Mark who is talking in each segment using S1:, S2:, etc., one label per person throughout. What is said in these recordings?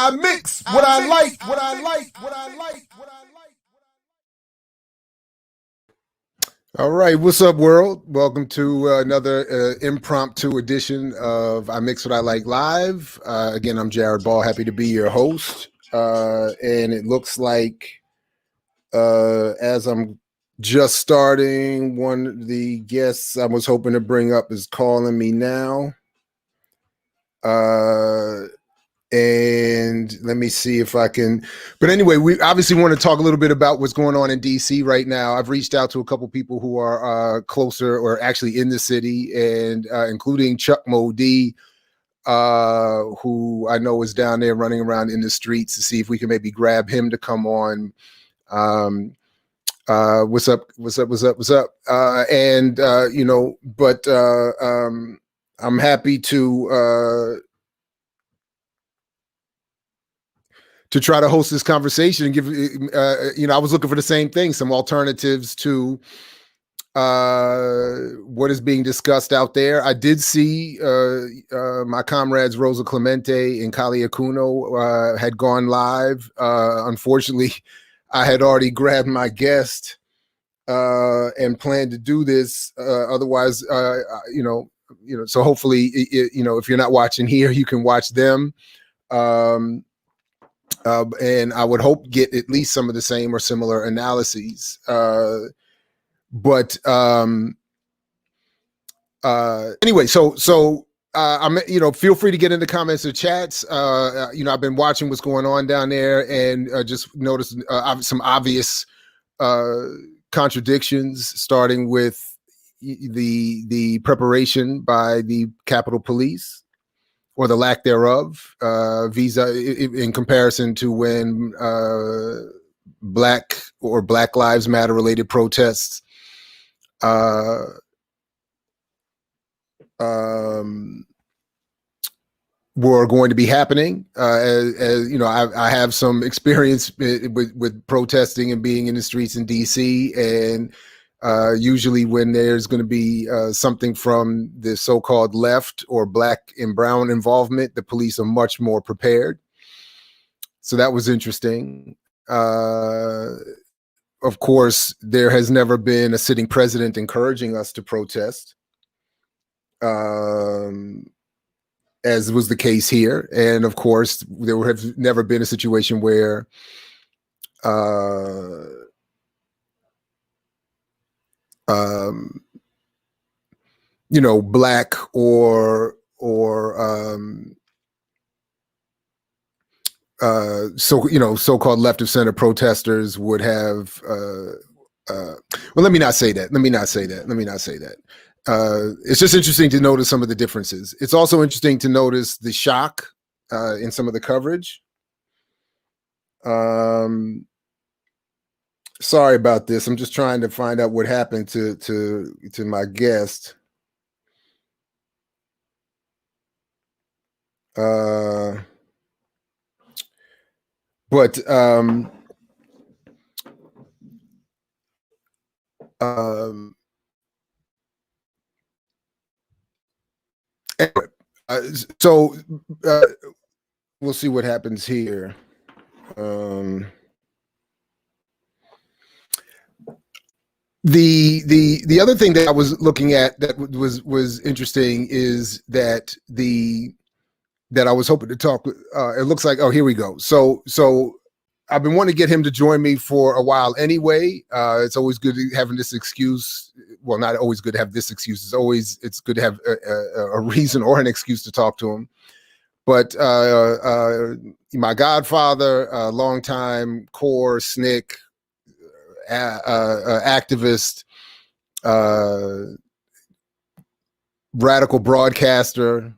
S1: I mix what I like, what I like, what I like, what I like. All right, what's up, world? Welcome to another impromptu edition of I Mix What I Like Live. Again, I'm Jared Ball, happy to be your host. And it looks like as I'm just starting, one of the guests I was hoping to bring up is calling me now. And let me see if I can. But anyway, we obviously want to talk a little bit about what's going on in DC right now. I've reached out to a couple people who are closer or actually in the city, and including Chuck Modee, who I know is down there running around in the streets, to see if we can maybe grab him to come on. What's up? What's up? What's up? What's up? I'm happy to try to host this conversation and give, I was looking for the same thing, some alternatives to what is being discussed out there. I did see my comrades Rosa Clemente and Kali Akuno had gone live. Unfortunately, I had already grabbed my guest and planned to do this. Otherwise, so hopefully, if you're not watching here, you can watch them. And I would hope get at least some of the same or similar analyses. Anyway, so I'm, feel free to get in the comments or chats. I've been watching what's going on down there, and just noticed some obvious contradictions, starting with the preparation by the Capitol Police, or the lack thereof, in comparison to when Black Lives Matter related protests were going to be happening. As you know, I have some experience with protesting and being in the streets in DC, and usually when there's going to be something from the so-called left or Black and brown involvement, the police are much more prepared. So that was interesting. Of course, there has never been a sitting president encouraging us to protest, as was the case here. And of course, there have never been a situation where Black or so-called left of center protesters would have. Well, let me not say that. It's just interesting to notice some of the differences. It's also interesting to notice the shock in some of the coverage. Sorry about this. I'm just trying to find out what happened to my guest. Anyway, so we'll see what happens here. The other thing that I was looking at that was interesting is that I was hoping to talk. It looks like, oh, here we go. So I've been wanting to get him to join me for a while anyway. It's always good having this excuse. Well, not always good to have this excuse. It's good to have a reason or an excuse to talk to him. But my godfather, longtime core SNCC activist, radical broadcaster,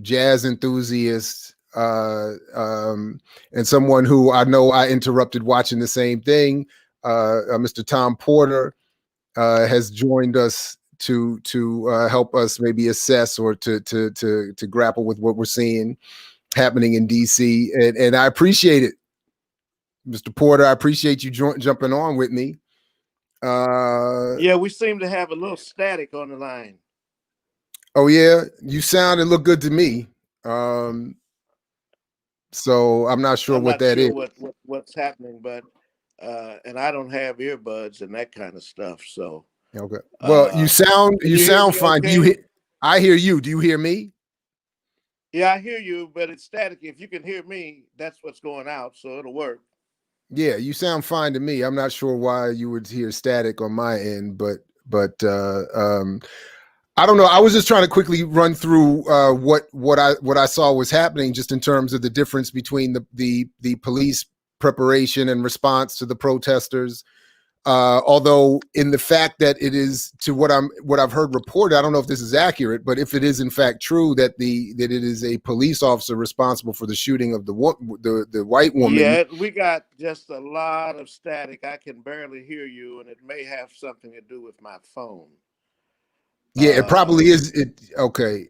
S1: jazz enthusiast, and someone who I know I interrupted watching the same thing. Mr. Tom Porter has joined us to help us maybe assess or to grapple with what we're seeing happening in DC, and I appreciate it, Mr. Porter. I appreciate you jumping on with me.
S2: Yeah, we seem to have a little static on the line.
S1: Oh yeah, you sound and look good to me. So I'm not sure
S2: I'm
S1: what
S2: not
S1: that is.
S2: sure what's happening, but and I don't have earbuds and that kind of stuff. So
S1: Okay. Well,
S2: uh, can
S1: you
S2: you hear
S1: sound
S2: me
S1: fine. Do you
S2: okay?
S1: hear? I hear you. Do you hear me?
S2: Yeah, I hear you, but it's static. If you can hear me, that's what's going out, so it'll work.
S1: Yeah, you sound fine to me. I'm not sure why you would hear static on my end, but I don't know. I was just trying to quickly run through what I saw was happening, just in terms of the difference between the police preparation and response to the protesters. Although, in the fact that it is, to what I've heard reported, I don't know if this is accurate, but if it is in fact true that it is a police officer responsible for the shooting of the white woman.
S2: Yeah, we got just a lot of static. I can barely hear you, and it may have something to do with my phone.
S1: Yeah, it probably
S2: Uh,
S1: is. It okay.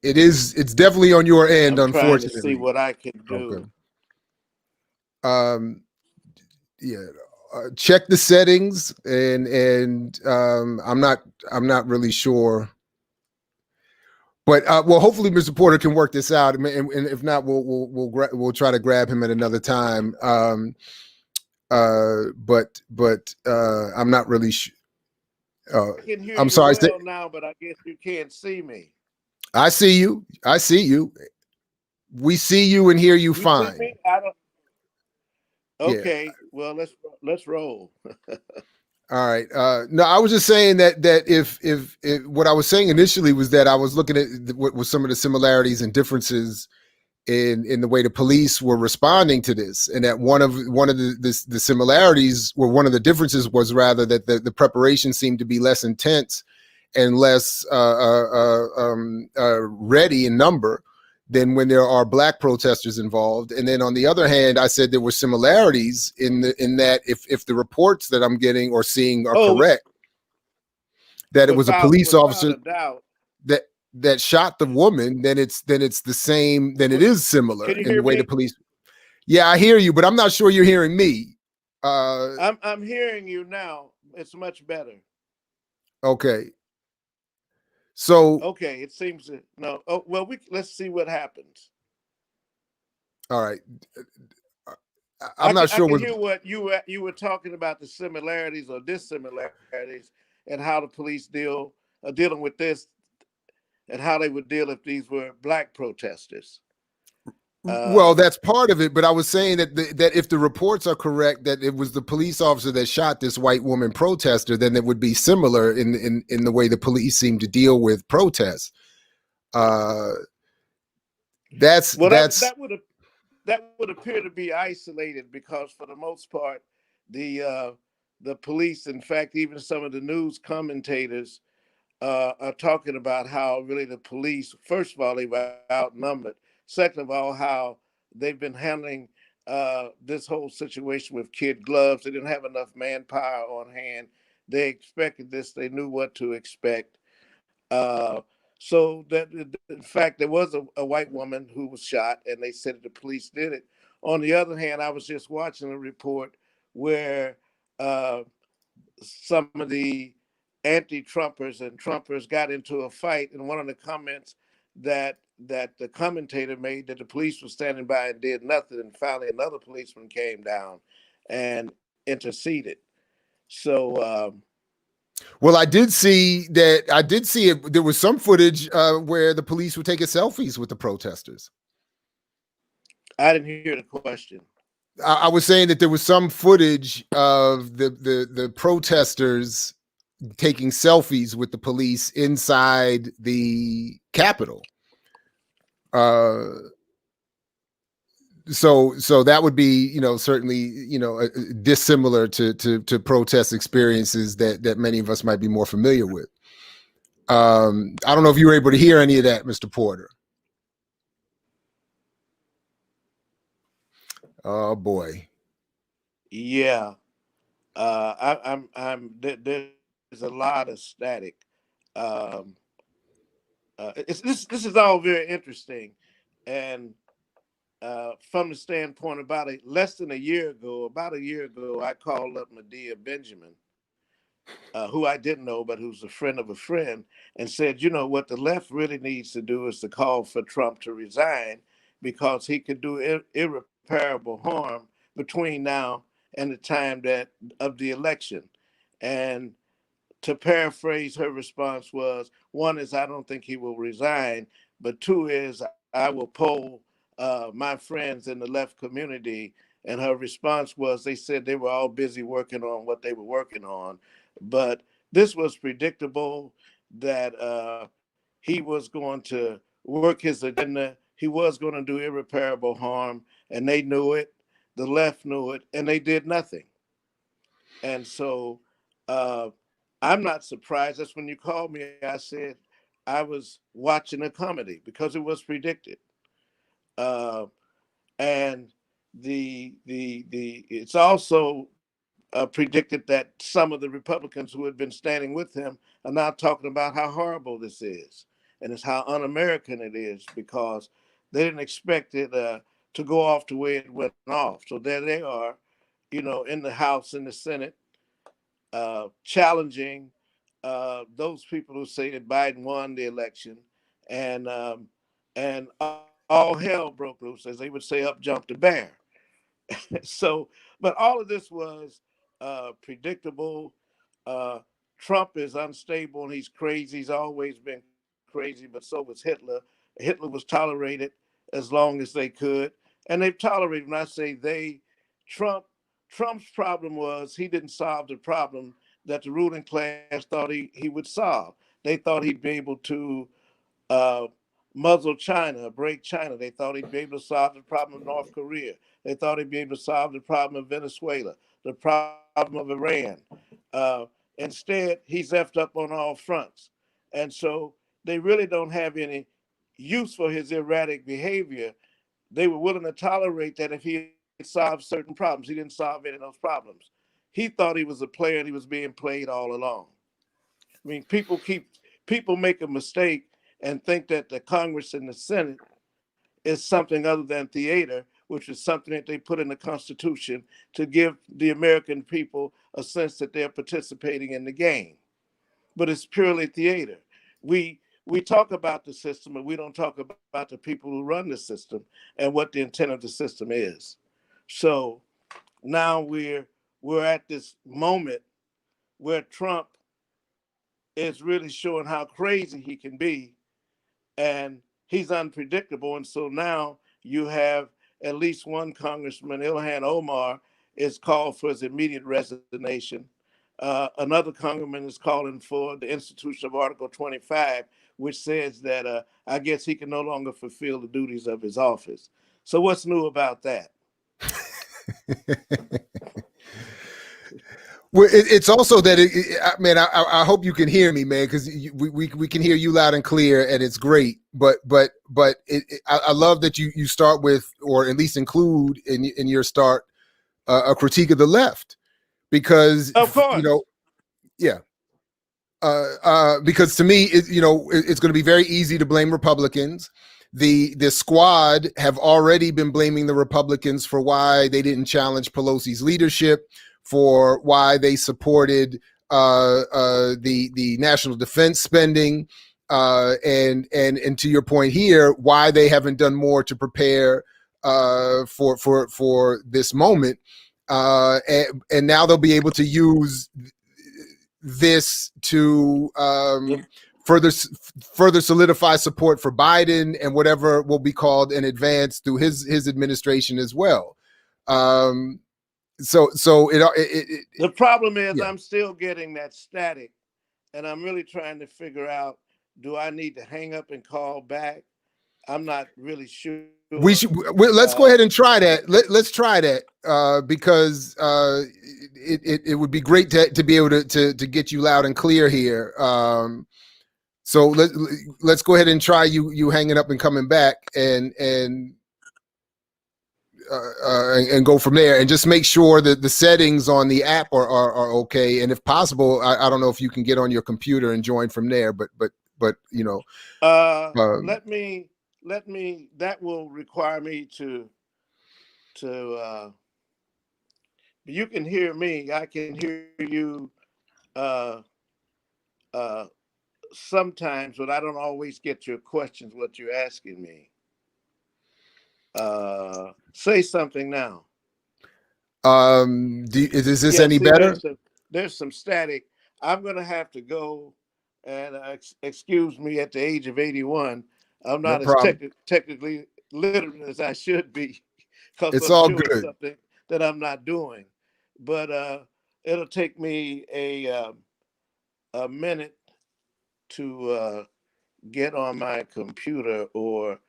S1: It is. It's definitely on your end,
S2: I'm trying to see
S1: unfortunately.
S2: what I can
S1: Okay.
S2: do.
S1: Um, yeah. Check the settings, and I'm not really sure. But well, hopefully Mr. Porter can work this out, and if not, we'll try to grab him at another time. But I'm not really sure.
S2: I can hear
S1: I'm
S2: you
S1: sorry.
S2: well now, but I guess you can't see me.
S1: I see you. I see you. We see you and hear you
S2: You see
S1: fine.
S2: me? I don't.
S1: Yeah.
S2: Okay. Well, let's roll.
S1: All right. No, I was just saying that if what I was saying initially was that I was looking at what was some of the similarities and differences in the way the police were responding to this, and that one of the similarities, or one of the differences, was rather that the preparation seemed to be less intense and less ready in number than when there are black protesters involved. And then on the other hand, I said there were similarities in that if the reports that I'm getting or seeing are
S2: Oh,
S1: correct, that it was a police
S2: without
S1: officer
S2: a doubt.
S1: that shot the woman, then it's the same. Then it is similar
S2: Can you
S1: in the
S2: hear
S1: way the
S2: me?
S1: police. Yeah, I hear you, but I'm not sure you're hearing me. Uh,
S2: I'm hearing you now. It's much better.
S1: okay, so
S2: Okay, it seems to no. Oh well, we let's see what happens.
S1: all right, I'm not
S2: I
S1: sure
S2: can
S1: what.
S2: hear what you were talking about, the similarities or dissimilarities, and how the police dealing with this, and how they would deal if these were black protesters.
S1: Well,
S2: Uh,
S1: that's part of it, but I was saying that if the reports are correct, that it was the police officer that shot this white woman protester, then it would be similar in the way the police seem to deal with protests. Uh,
S2: well,
S1: that's
S2: that would appear to be isolated because, for the most part, the uh, the police, in fact, even some of the news commentators are talking about how really the police, first of all, they were outnumbered. Second of all, how they've been handling this whole situation with kid gloves. They didn't have enough manpower on hand. They expected this. They knew what to expect. Uh, so that, in fact, there was a white woman who was shot, and they said that the police did it. On the other hand, I was just watching a report where some of the anti-Trumpers and Trumpers got into a fight, and one of the comments that the commentator made, that the police were standing by and did nothing, and finally another policeman came down and interceded. So
S1: well, I did see that. I did see it. There was some footage where the police were taking selfies with the protesters.
S2: I didn't hear the question.
S1: I was saying that there was some footage of the protesters taking selfies with the police inside the Capitol. Uh, so that would be, certainly, dissimilar to protest experiences that many of us might be more familiar with. I don't know if you were able to hear any of that, Mr. Porter. Oh boy.
S2: Yeah, there's a lot of static. Um, this is all very interesting, and from the standpoint, less than a year ago, I called up Medea Benjamin, who I didn't know, but who's a friend of a friend, and said, what the left really needs to do is to call for Trump to resign, because he could do irreparable harm between now and the time that of the election. And to paraphrase, her response was, one is, I don't think he will resign, but two is, I will poll my friends in the left community. And her response was, they said they were all busy working on what they were working on. But this was predictable that he was going to work his agenda. He was going to do irreparable harm, and they knew it. The left knew it, and they did nothing. And so uh, I'm not surprised. That's when you called me. I said I was watching a comedy because it was predicted. Uh, and the it's also predicted that some of the Republicans who had been standing with him are now talking about how horrible this is, and it's how un-American it is because they didn't expect it to go off the way it went off. So there they are, in the House and the Senate, challenging those people who say that Biden won the election, and all hell broke loose, as they would say, up jumped the bear. So, but all of this was predictable. Uh, Trump is unstable and he's crazy. He's always been crazy, but so was Hitler. Hitler was tolerated as long as they could, and they've tolerated. When I say they, Trump, Trump's problem was he didn't solve the problem that the ruling class thought he would solve. They thought he'd be able to uh, muzzle China, break China. They thought he'd be able to solve the problem of North Korea. They thought he'd be able to solve the problem of Venezuela, the problem of Iran. Uh, Instead, he's effed up on all fronts. And so they really don't have any use for his erratic behavior. They were willing to tolerate that if he had solved certain problems. He didn't solve any of those problems. He thought he was a player and he was being played all along. I mean, people make a mistake and think that the Congress and the Senate is something other than theater, which is something that they put in the Constitution to give the American people a sense that they're participating in the game. But it's purely theater. We talk about the system, but we don't talk about the people who run the system and what the intent of the system is. So now we're at this moment where Trump is really showing how crazy he can be, and he's unpredictable. And so now you have at least one congressman, Ilhan Omar, is called for his immediate resignation. Another congressman is calling for the institution of Article 25, which says that I guess he can no longer fulfill the duties of his office. So what's new about that?
S1: Well, it's also that man, I hope you can hear me, man, because we can hear you loud and clear, and it's great. But I love that you start with, or at least include in your start, a critique of the left, because
S2: Of course.
S1: yeah. Because to me, it's going to be very easy to blame Republicans. The squad have already been blaming the Republicans for why they didn't challenge Pelosi's leadership, for why they supported the national defense spending, and to your point here, why they haven't done more to prepare for this moment, and now they'll be able to use this to further solidify support for Biden and whatever will be called in advance through his administration as well. So
S2: The problem is
S1: yeah.
S2: I'm still getting that static, and I'm really trying to figure out, do I need to hang up and call back? I'm not really sure.
S1: Let's go ahead and try that. Let's try that, because it would be great to be able to get you loud and clear here. So let's go ahead and try you hanging up and coming back, and go from there, and just make sure that the settings on the app are okay, and if possible, I don't know if you can get on your computer and join from there, but
S2: let me that will require me to you can hear me, I can hear you uh uh sometimes, but I don't always get your questions, what you're asking me. Say something now.
S1: Is this
S2: Yeah,
S1: any
S2: see,
S1: better?
S2: there's some static. I'm gonna have to go and excuse me at the age of 81. I'm
S1: No
S2: not as
S1: problem.
S2: technically literate as I should be, because
S1: It's
S2: I'm
S1: all
S2: sure it's
S1: good.
S2: something that I'm not doing. But it'll take me a minute to get on my computer or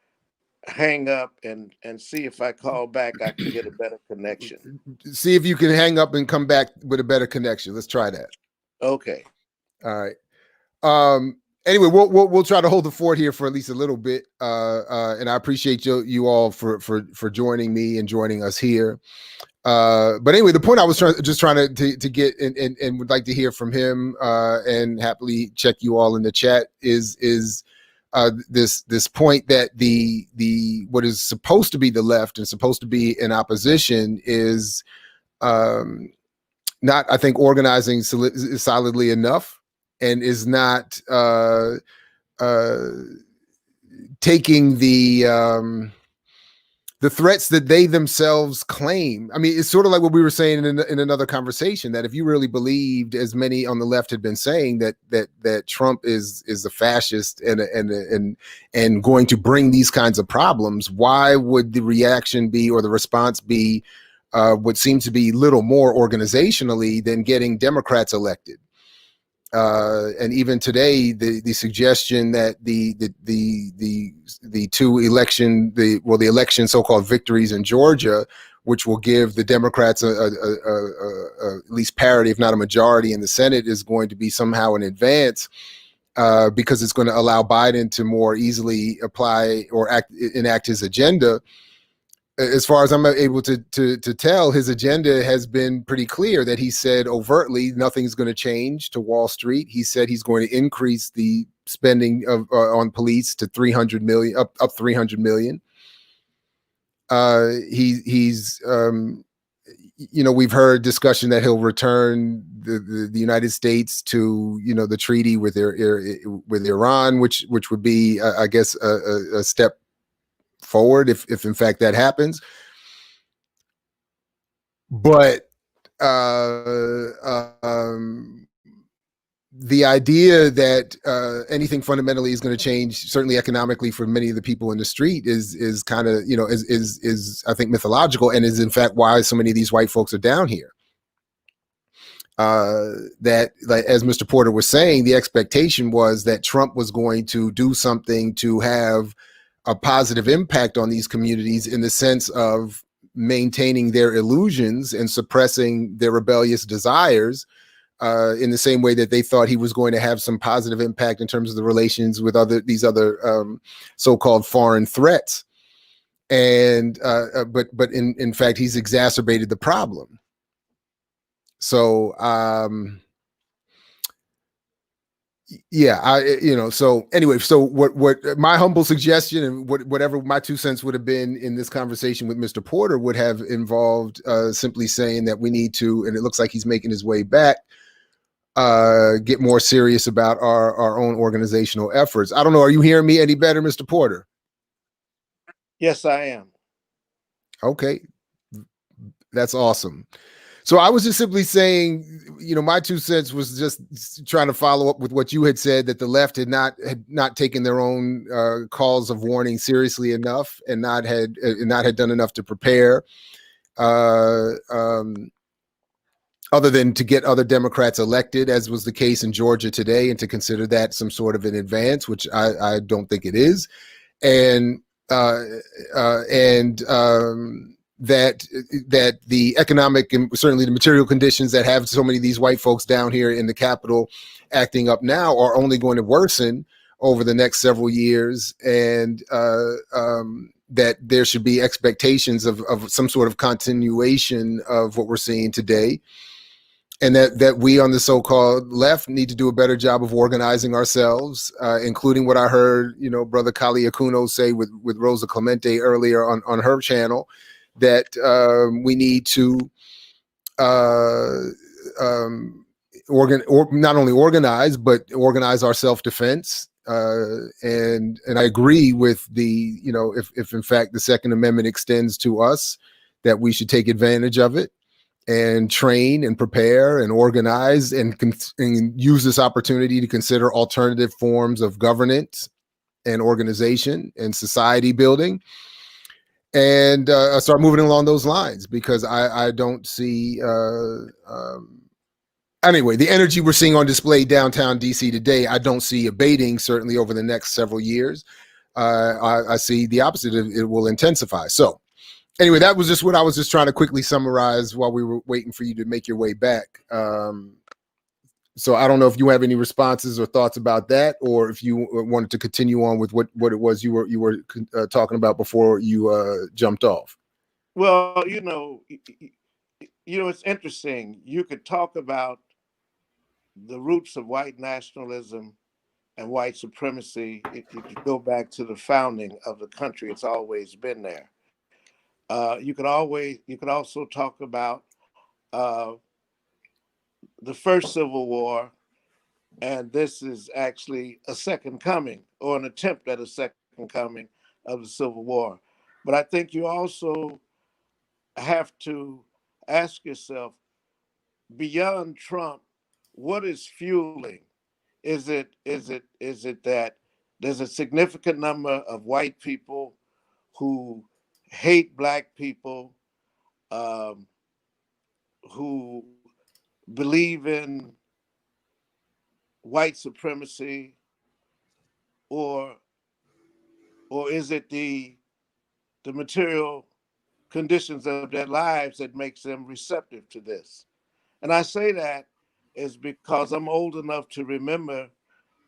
S2: hang up and see if I call back, I can get a better connection.
S1: See if you can hang up and come back with a better connection. Let's try that.
S2: Okay.
S1: All right. Anyway, we'll try to hold the fort here for at least a little bit. And I appreciate you all for joining me and joining us here. But anyway, the point I was trying to get and would like to hear from him, and happily check you all in the chat is this point that the what is supposed to be the left and supposed to be in opposition is not, I think, organizing solidly enough, and is not taking the threats that they themselves claim. I mean, it's sort of like what we were saying in another conversation, that if you really believed, as many on the left had been saying, that Trump is a fascist and going to bring these kinds of problems, why would the reaction be, or the response be, what seems to be little more organizationally than getting Democrats elected? And even today, the suggestion that the two the election so-called victories in Georgia, which will give the Democrats at least parity, if not a majority in the Senate, is going to be somehow an advance, because it's going to allow Biden to more easily apply or enact his agenda. As far as I'm able to tell, his agenda has been pretty clear, that he said overtly nothing's going to change to Wall Street. He said he's going to increase the spending of on police to 300 million, up 300 million. He's we've heard discussion that he'll return the United States to the treaty with Iran, which would be I guess a step forward if in fact that happens. But the idea that anything fundamentally is going to change, certainly economically, for many of the people in the street, is kind of is I think mythological, and is in fact why so many of these white folks are down here. That, like, as Mr. Porter was saying, the expectation was that Trump was going to do something to have a positive impact on these communities, in the sense of maintaining their illusions and suppressing their rebellious desires, in the same way that they thought he was going to have some positive impact in terms of the relations with these other so-called foreign threats. And but in fact, he's exacerbated the problem. So yeah, so anyway, so what my humble suggestion, and whatever my 2 cents would have been in this conversation with Mr. Porter, would have involved simply saying that we need to, and it looks like he's making his way back, get more serious about our own organizational efforts. I don't know, are you hearing me any better, Mr. Porter?
S2: Yes, I am.
S1: Okay, that's awesome. So I was just simply saying, my 2 cents was just trying to follow up with what you had said, that the left had not taken their own calls of warning seriously enough, and not had done enough to prepare, other than to get other Democrats elected, as was the case in Georgia today, and to consider that some sort of an advance, which I don't think it is, and that the economic and certainly the material conditions that have so many of these white folks down here in the Capitol acting up now are only going to worsen over the next several years, and that there should be expectations of some sort of continuation of what we're seeing today, and that we on the so-called left need to do a better job of organizing ourselves, including what I heard, Brother Kali Akuno say with Rosa Clemente earlier on her channel, that we need to not only organize, but organize our self-defense, and I agree with the, if in fact the Second Amendment extends to us, that we should take advantage of it and train and prepare and organize and use this opportunity to consider alternative forms of governance and organization and society building, and start moving along those lines, because I don't see anyway, the energy we're seeing on display downtown DC today, I don't see abating, certainly over the next several years. I see the opposite. It will intensify. So anyway, that was just what I was just trying to quickly summarize while we were waiting for you to make your way back. So I don't know if you have any responses or thoughts about that, or if you wanted to continue on with what it was you were talking about before you jumped off.
S2: Well, it's interesting. You could talk about the roots of white nationalism and white supremacy. If you go back to the founding of the country, it's always been there. You could also talk about uh, the first Civil War, and this is actually a second coming or an attempt at a second coming of the Civil War. But I think you also have to ask yourself, beyond Trump, what is fueling? Is it that there's a significant number of white people who hate black people, um, who believe in white supremacy, or is it the material conditions of their lives that makes them receptive to this? And I say that is because I'm old enough to remember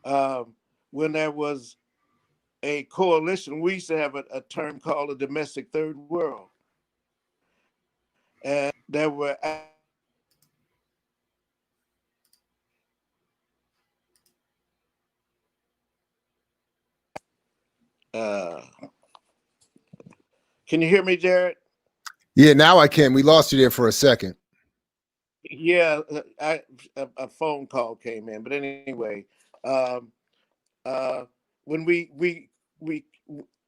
S2: um, when there was a coalition. We used to have a term called the domestic third world, and there were uh, can you hear me, Jared?
S1: Yeah, now I can. We lost you there for a second.
S2: Yeah, a phone call came in, but anyway, um, uh, when we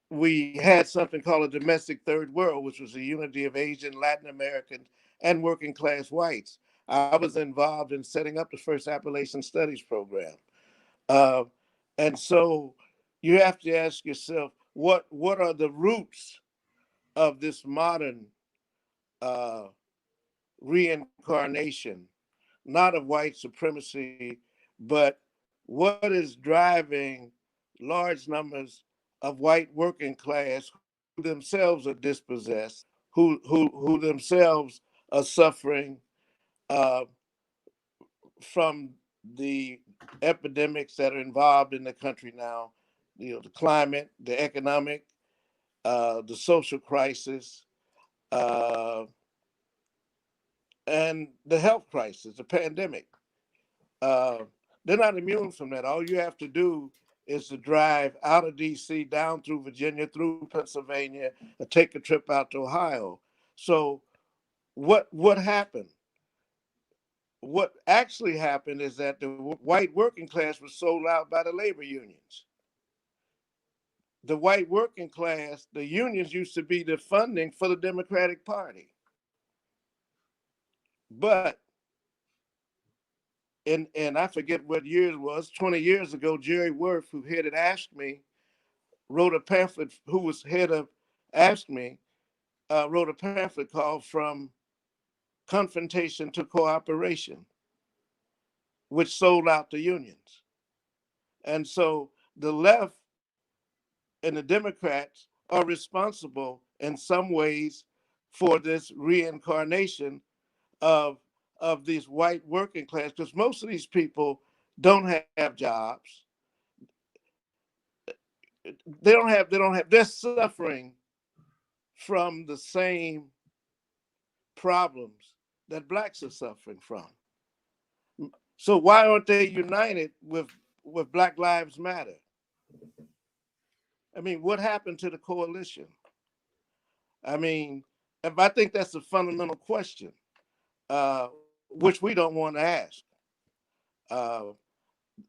S2: we had something called a domestic third world, which was a unity of Asian, Latin American, and working class whites. I was involved in setting up the first Appalachian Studies program, uh, and so you have to ask yourself, what are the roots of this modern uh, reincarnation, not of white supremacy, but what is driving large numbers of white working class who themselves are dispossessed, who themselves are suffering uh, from the epidemics that are involved in the country now, the climate, the economic, the social crisis, uh, and the health crisis, the pandemic. Uh, they're not immune from that. All you have to do is to drive out of DC, down through Virginia, through Pennsylvania, or take a trip out to Ohio. So what happened? What actually happened is that the white working class was sold out by the labor unions. The white working class, the unions used to be the funding for the Democratic Party. But and I forget what year it was, 20 years ago, Jerry Worth, who headed Ask Me, wrote a pamphlet, who was head of Ask Me, wrote a pamphlet called From Confrontation to Cooperation, which sold out the unions. And so the left and the Democrats are responsible in some ways for this reincarnation of these white working class, because most of these people don't have jobs. They're suffering from the same problems that blacks are suffering from. So why aren't they united with Black Lives Matter? I mean, what happened to the coalition? I mean, if I think that's a fundamental question, which we don't want to ask. Uh,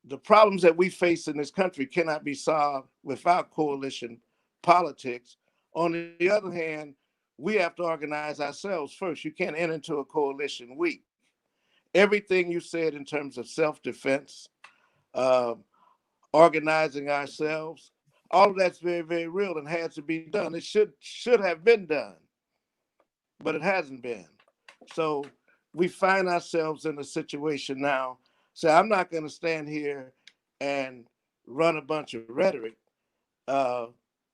S2: the problems that we face in this country cannot be solved without coalition politics. On the other hand, we have to organize ourselves first. You can't enter into a coalition weak. Everything you said in terms of self-defense, uh, organizing ourselves, all of that's very, very real and has to be done. It should have been done, but it hasn't been. So we find ourselves in a situation now. So I'm not going to stand here and run a bunch of rhetoric, uh,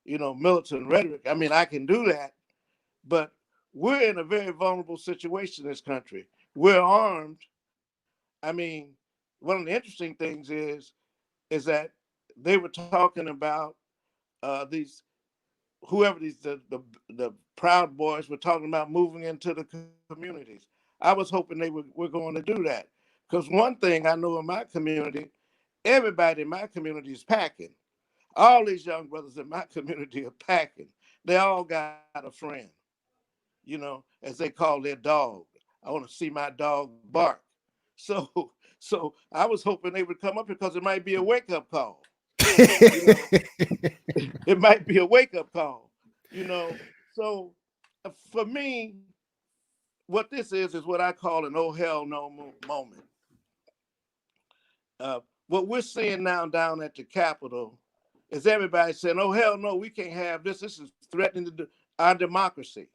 S2: militant rhetoric. I mean, I can do that, but we're in a very vulnerable situation in this country. We're armed. I mean, one of the interesting things is that they were talking about these whoever the Proud Boys were talking about moving into the communities. I was hoping were going to do that, because one thing I know in my community, everybody in my community is packing. All these young brothers in my community are packing. They all got a friend, as they call their dog. I want to see my dog bark. So, so I was hoping they would come up because it might be a wake up call. You know, it might be a wake up call. You know, so for me, what this is what I call an oh hell no moment. What we're seeing now down at the Capitol is everybody saying, "Oh hell no, we can't have this. This is threatening our democracy.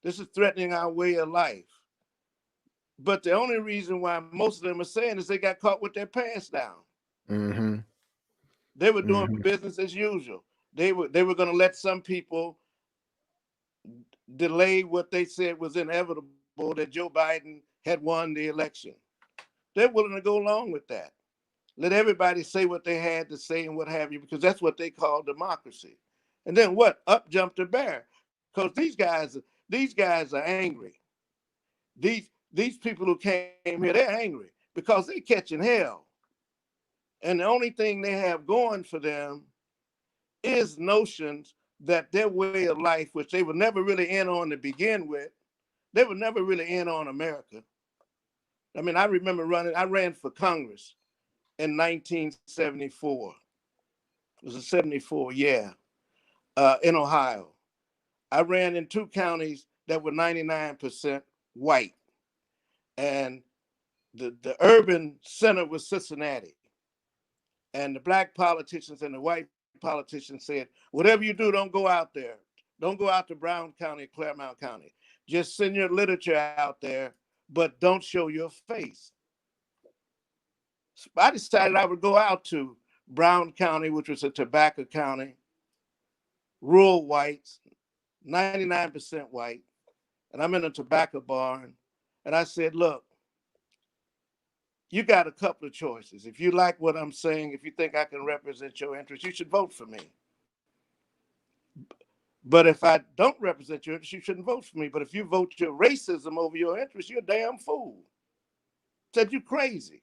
S2: This is threatening our way of life." But the only reason why most of them are saying is they got caught with their pants down.
S1: Mm-hmm.
S2: They were doing business as usual. They were going to let some people delay what they said was inevitable, that Joe Biden had won the election. They're willing to go along with that. Let everybody say what they had to say and what have you, because that's what they call democracy. And then what? Up jumped the bear, because these guys are angry. These people who came here, they're angry because they're catching hell. And the only thing they have going for them is notions that their way of life, which they were never really in on to begin with, they were never really in on America. I mean, I remember I ran for Congress in 1974. It was a 74, yeah, in Ohio. I ran in 2 counties that were 99% white. And the urban center was Cincinnati. And the black politicians and the white politicians said, whatever you do, don't go out there. Don't go out to Brown County, Claremont County. Just send your literature out there, but don't show your face. So I decided I would go out to Brown County, which was a tobacco county, rural whites, 99% white. And I'm in a tobacco barn. And I said, look, you got a couple of choices. If you like what I'm saying, if you think I can represent your interests, you should vote for me. But if I don't represent your interests, you shouldn't vote for me. But if you vote your racism over your interests, you're a damn fool. Said, you crazy.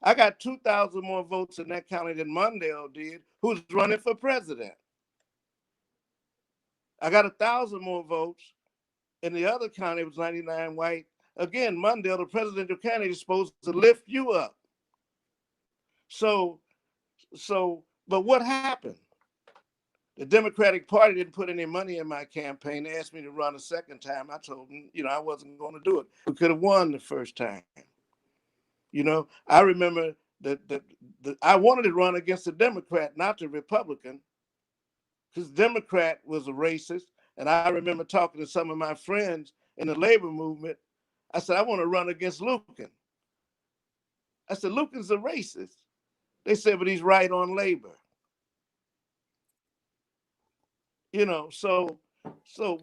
S2: I got 2,000 more votes in that county than Mondale did, who's running for president. I got 1,000 more votes in the other county, it was 99 white. Again, Mondale, the presidential candidate, is supposed to lift you up. So, but what happened? The Democratic Party didn't put any money in my campaign. They asked me to run a second time. I told them, I wasn't going to do it. We could have won the first time. I remember that I wanted to run against the Democrat, not the Republican, because the Democrat was a racist. And I remember talking to some of my friends in the labor movement. I said, I want to run against Lucan. I said, Lucan's a racist. They said, but he's right on labor. So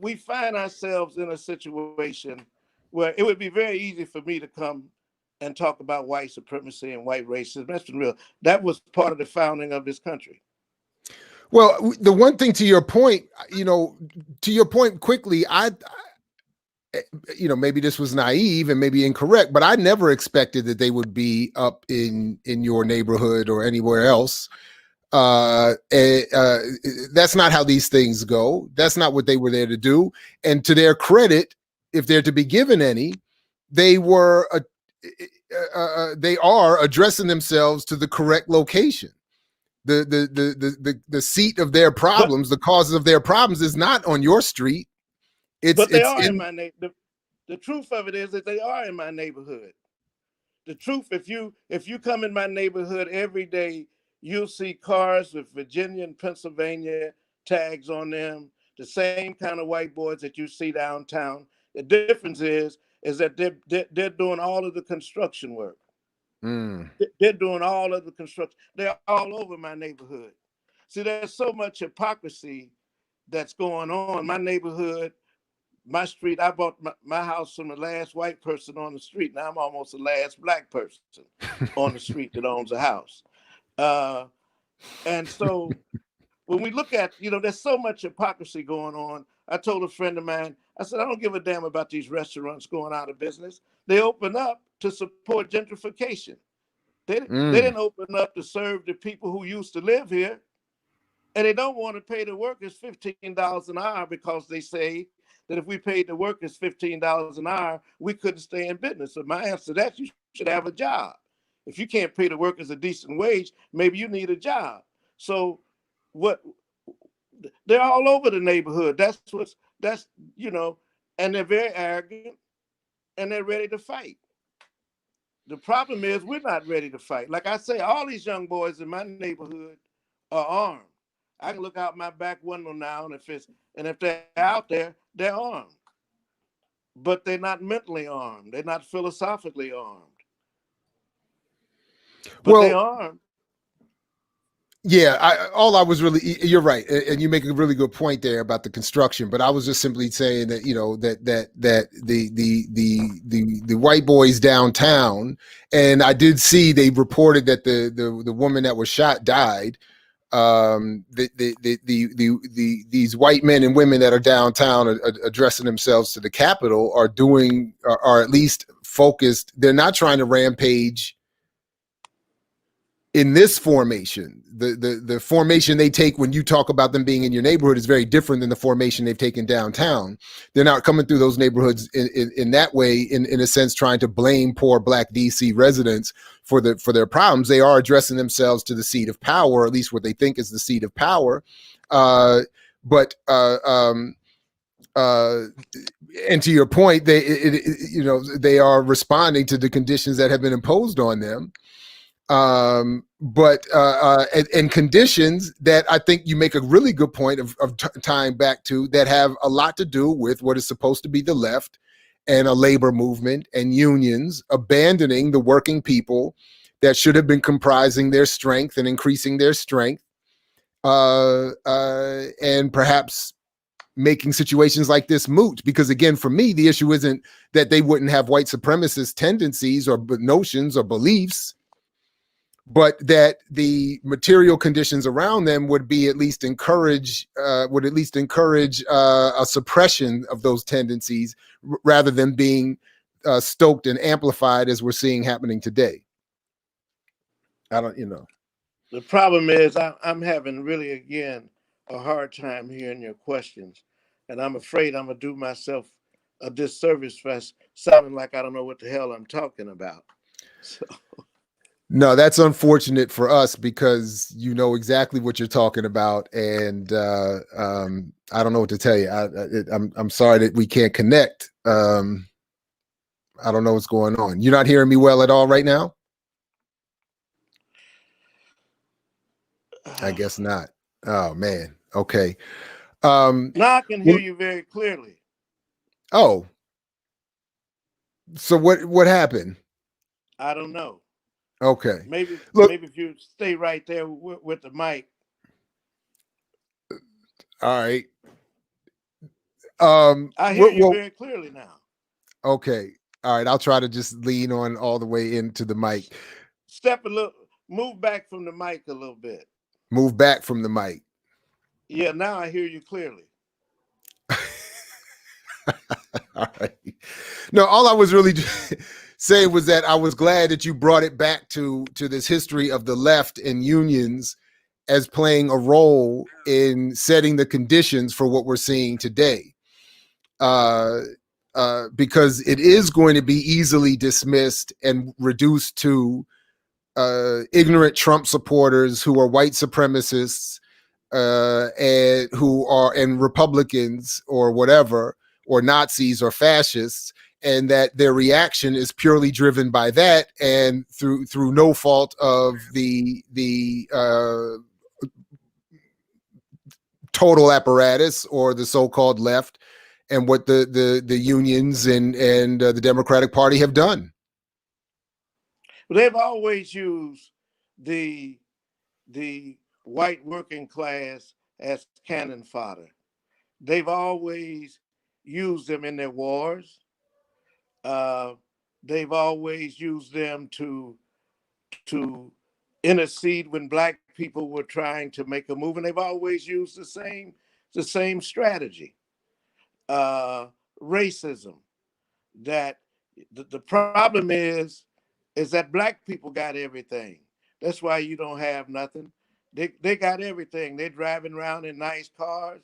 S2: we find ourselves in a situation where it would be very easy for me to come and talk about white supremacy and white racism. That's been real. That was part of the founding of this country.
S1: Well, the one thing to your point, quickly, maybe this was naive and maybe incorrect, but I never expected that they would be up in your neighborhood or anywhere else. That's not how these things go. That's not what they were there to do. And to their credit, if they're to be given any, they were they are addressing themselves to the correct location. The seat of their
S2: But
S1: problems, the causes of their problems, is not on your street.
S2: they
S1: It's
S2: are in
S1: in.
S2: my neighborhood. The truth of it is that they are in my neighborhood. The truth, if you come in my neighborhood every day, you'll see cars with Virginia and Pennsylvania tags on them, the same kind of white boys that you see downtown. The difference is that they're doing all of the construction work.
S1: Mm.
S2: They're doing all of the construction. They're all over my neighborhood. See, there's so much hypocrisy that's going on. My neighborhood, my street, I bought my house from the last white person on the street. Now I'm almost the last black person on the street that owns a house. Uh, and so when we look at, there's so much hypocrisy going on. I told a friend of mine, I said, I don't give a damn about these restaurants going out of business. They open up to support gentrification. They
S1: Mm.
S2: didn't open up to serve the people who used to live here. And they don't want to pay the workers $15 an hour because they say that if we paid the workers $15 an hour, we couldn't stay in business. So my answer to that, you should have a job. If you can't pay the workers a decent wage, maybe you need a job. So what they're all over the neighborhood. That's and they're very arrogant and they're ready to fight. The problem is we're not ready to fight. Like I say, all these young boys in my neighborhood are armed. I can look out my back window now, and if they're out there, they're armed. But they're not mentally armed. They're not philosophically armed. But they
S1: Well,
S2: armed.
S1: yeah, all I was really, you're right, and you make a really good point there about the construction. But I was just simply saying that that the white boys downtown, and I did see they reported that the woman that was shot died. These white men and women that are downtown addressing themselves to the Capitol are at least focused. They're not trying to rampage in this formation. The formation they take when you talk about them being in your neighborhood is very different than the formation they've taken downtown. They're not coming through those neighborhoods in that way, in a sense, trying to blame poor Black DC residents for their problems. They are addressing themselves to the seat of power, or at least what they think is the seat of power. But and to your point, they are responding to the conditions that have been imposed on them. But and conditions that I think you make a really good point of tying back to, that have a lot to do with what is supposed to be the left and a labor movement and unions abandoning the working people that should have been comprising their strength and increasing their strength, and perhaps making situations like this moot. Because again, for me, the issue isn't that they wouldn't have white supremacist tendencies or notions or beliefs, but that the material conditions around them would at least encourage a suppression of those tendencies, rather than being stoked and amplified as we're seeing happening today. I don't,
S2: The problem is I'm having really, again, a hard time hearing your questions. And I'm afraid I'm going to do myself a disservice for sounding like I don't know what the hell I'm talking about. So.
S1: No, that's unfortunate for us, because you know exactly what you're talking about, and I don't know what to tell you. I'm sorry that we can't connect. I don't know what's going on. You're not hearing me well at all right now? I guess not. Oh man. Okay.
S2: Now I can hear you very clearly.
S1: Oh. So what happened?
S2: I don't know.
S1: Okay.
S2: Maybe if you stay right there with the mic.
S1: All right.
S2: I hear you very clearly now.
S1: Okay. All right. I'll try to just lean on all the way into the mic.
S2: Move back from the mic a little bit.
S1: Move back from the mic.
S2: Yeah, now I hear you clearly.
S1: All right. No, all I was really saying was that I was glad that you brought it back to this history of the left and unions as playing a role in setting the conditions for what we're seeing today. because it is going to be easily dismissed and reduced to ignorant Trump supporters who are white supremacists and Republicans or whatever, or Nazis or fascists, and that their reaction is purely driven by that, and through no fault of the total apparatus or the so-called left, and what the unions and the Democratic Party have done.
S2: They've always used the white working class as cannon fodder. They've always used them in their wars. Uh, they've always used them to intercede when black people were trying to make a move, and they've always used the same strategy. Racism. That the problem is that black people got everything. That's why you don't have nothing. They got everything. They're driving around in nice cars.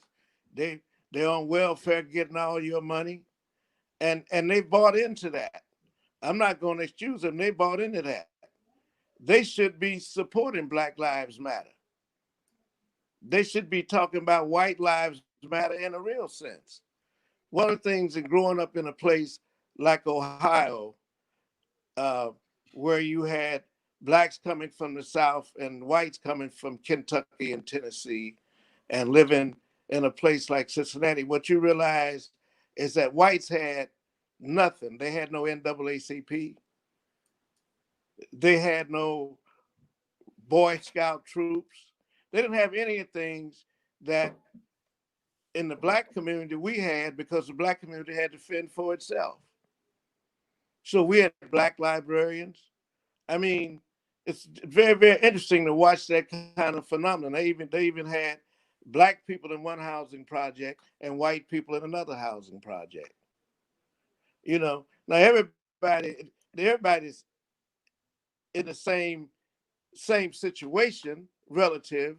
S2: They they're on welfare getting all your money. And they bought into that. I'm not going to excuse them. They bought into that. They should be supporting Black Lives Matter. They should be talking about white lives matter in a real sense. One of the things in growing up in a place like Ohio, uh, where you had blacks coming from the South and whites coming from Kentucky and Tennessee and living in a place like Cincinnati, what you realize is that whites had nothing. They had no NAACP. They had no Boy Scout troops. They didn't have any of the things that in the black community we had, because the black community had to fend for itself. So we had black librarians. I mean, it's very, very interesting to watch that kind of phenomenon. They even had black people in one housing project and white people in another housing project. You know, now everybody's in the same situation relative,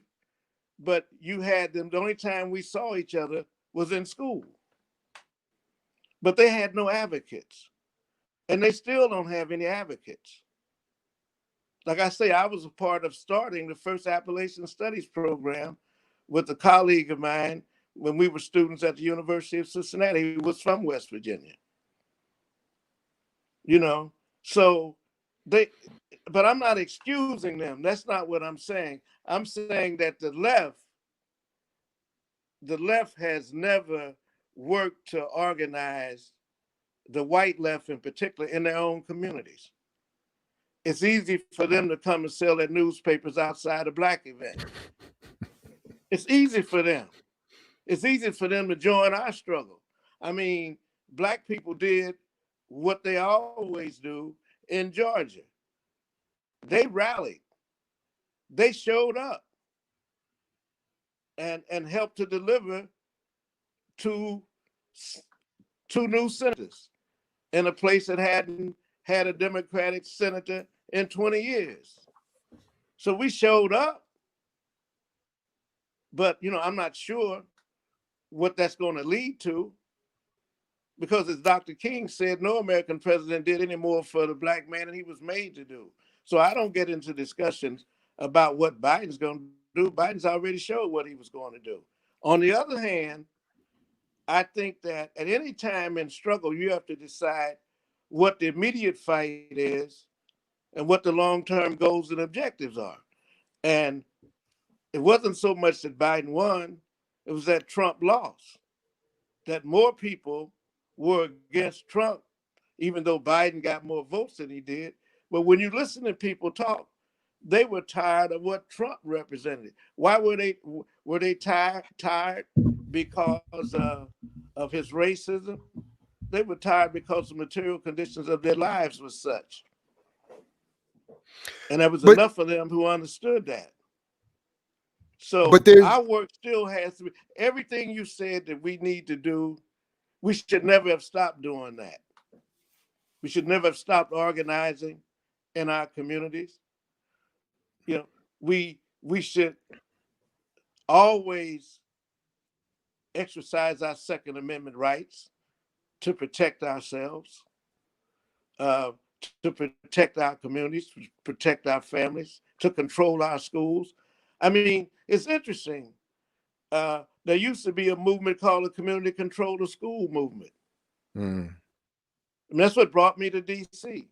S2: but you had them. The only time we saw each other was in school. But they had no advocates, and they still don't have any advocates. Like I say, I was a part of starting the first Appalachian Studies program with a colleague of mine when we were students at the University of Cincinnati, who was from West Virginia. You know, so they, but I'm not excusing them. That's not what I'm saying. I'm saying that the left has never worked to organize the white left in particular in their own communities. It's easy for them to come and sell their newspapers outside of black events. It's easy for them. It's easy for them to join our struggle. I mean, black people did what they always do in Georgia. They rallied. They showed up and helped to deliver two two new senators in a place that hadn't had a Democratic senator in 20 years. So we showed up, but I'm not sure what that's going to lead to, because as Dr. King said, no American president did any more for the black man than he was made to do. So I don't get into discussions about what Biden's going to do. Biden's already showed what he was going to do. On the other hand, I think that at any time in struggle, you have to decide what the immediate fight is and what the long-term goals and objectives are. And it wasn't so much that Biden won, it was that Trump lost, that more people were against Trump, even though Biden got more votes than he did. But when you listen to people talk, they were tired of what Trump represented. Why were they tired? Because of his racism? They were tired because the material conditions of their lives were such. And there was
S1: But
S2: enough of them who understood that. So
S1: but there's
S2: our work still has to be everything you said that we need to do. We should never have stopped doing that. We should never have stopped organizing in our communities. You know, we should always exercise our Second Amendment rights. to protect ourselves, uh, to protect our communities, to protect our families, to control our schools. I mean, it's interesting. There used to be a movement called the Community Control the School movement.
S1: Mm.
S2: And that's what brought me to DC.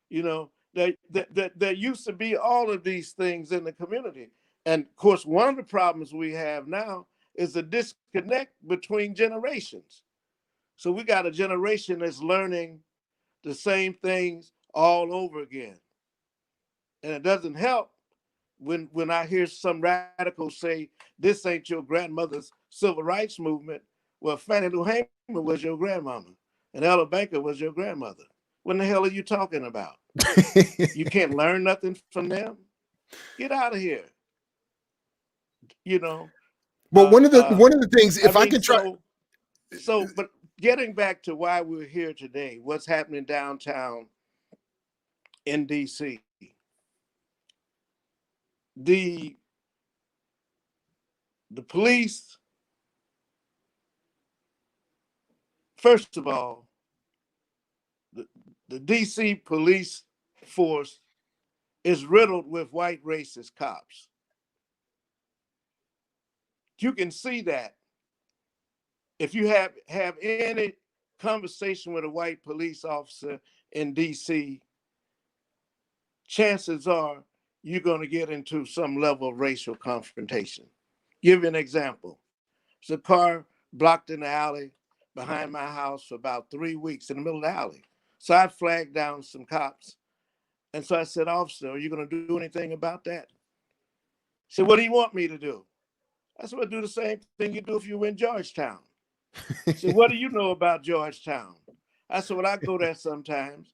S2: You know, there used to be all of these things in the community. And of course, one of the problems we have now is the disconnect between generations. So we got a generation that's learning the same things all over again. And it doesn't help when I hear some radicals say, this ain't your grandmother's civil rights movement. Well, Fannie Lou Hamer was your grandmama, and Ella Baker was your grandmother. What in the hell are you talking about? You can't learn nothing from them? Get out of here. You know.
S1: Well, one of the things, if I could try.
S2: But getting back to why we're here today, what's happening downtown in DC? The police, first of all, the DC police force is riddled with white racist cops. You can see that if you have any conversation with a white police officer in DC, chances are you're going to get into some level of racial confrontation. Give you an example. There's a car blocked in the alley behind my house for about 3 weeks in the middle of the alley. So I flagged down some cops. And so I said, officer, are you going to do anything about that? He said, what do you want me to do? I said, well, do the same thing you do if you were in Georgetown. He said, what do you know about Georgetown? I said, well, I go there sometimes.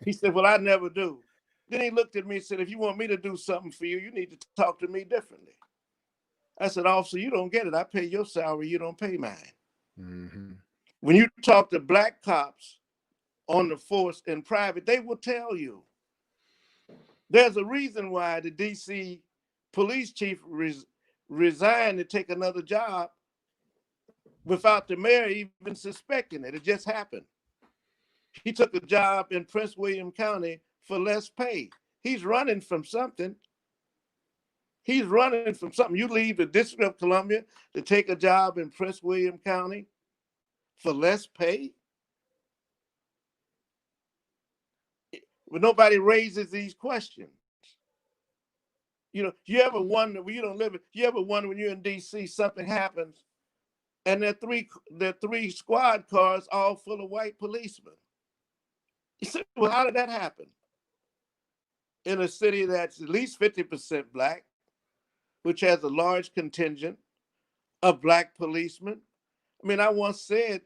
S2: He said, well, I never do. Then he looked at me and said, if you want me to do something for you, you need to talk to me differently. I said, officer, you don't get it. I pay your salary. You don't pay mine. Mm-hmm. When you talk to black cops on the force in private, they will tell you. There's a reason why the DC police chief resigned to take another job without the mayor even suspecting it. It just happened. He took a job in Prince William County for less pay. He's running from something. He's running from something. You leave the District of Columbia to take a job in Prince William County for less pay? But nobody raises these questions. You know, you ever wonder when you don't live it, you ever wonder when you're in DC, something happens, and there are three squad cars all full of white policemen. You say, well, how did that happen? In a city that's at least 50% black, which has a large contingent of black policemen. I mean, I once said,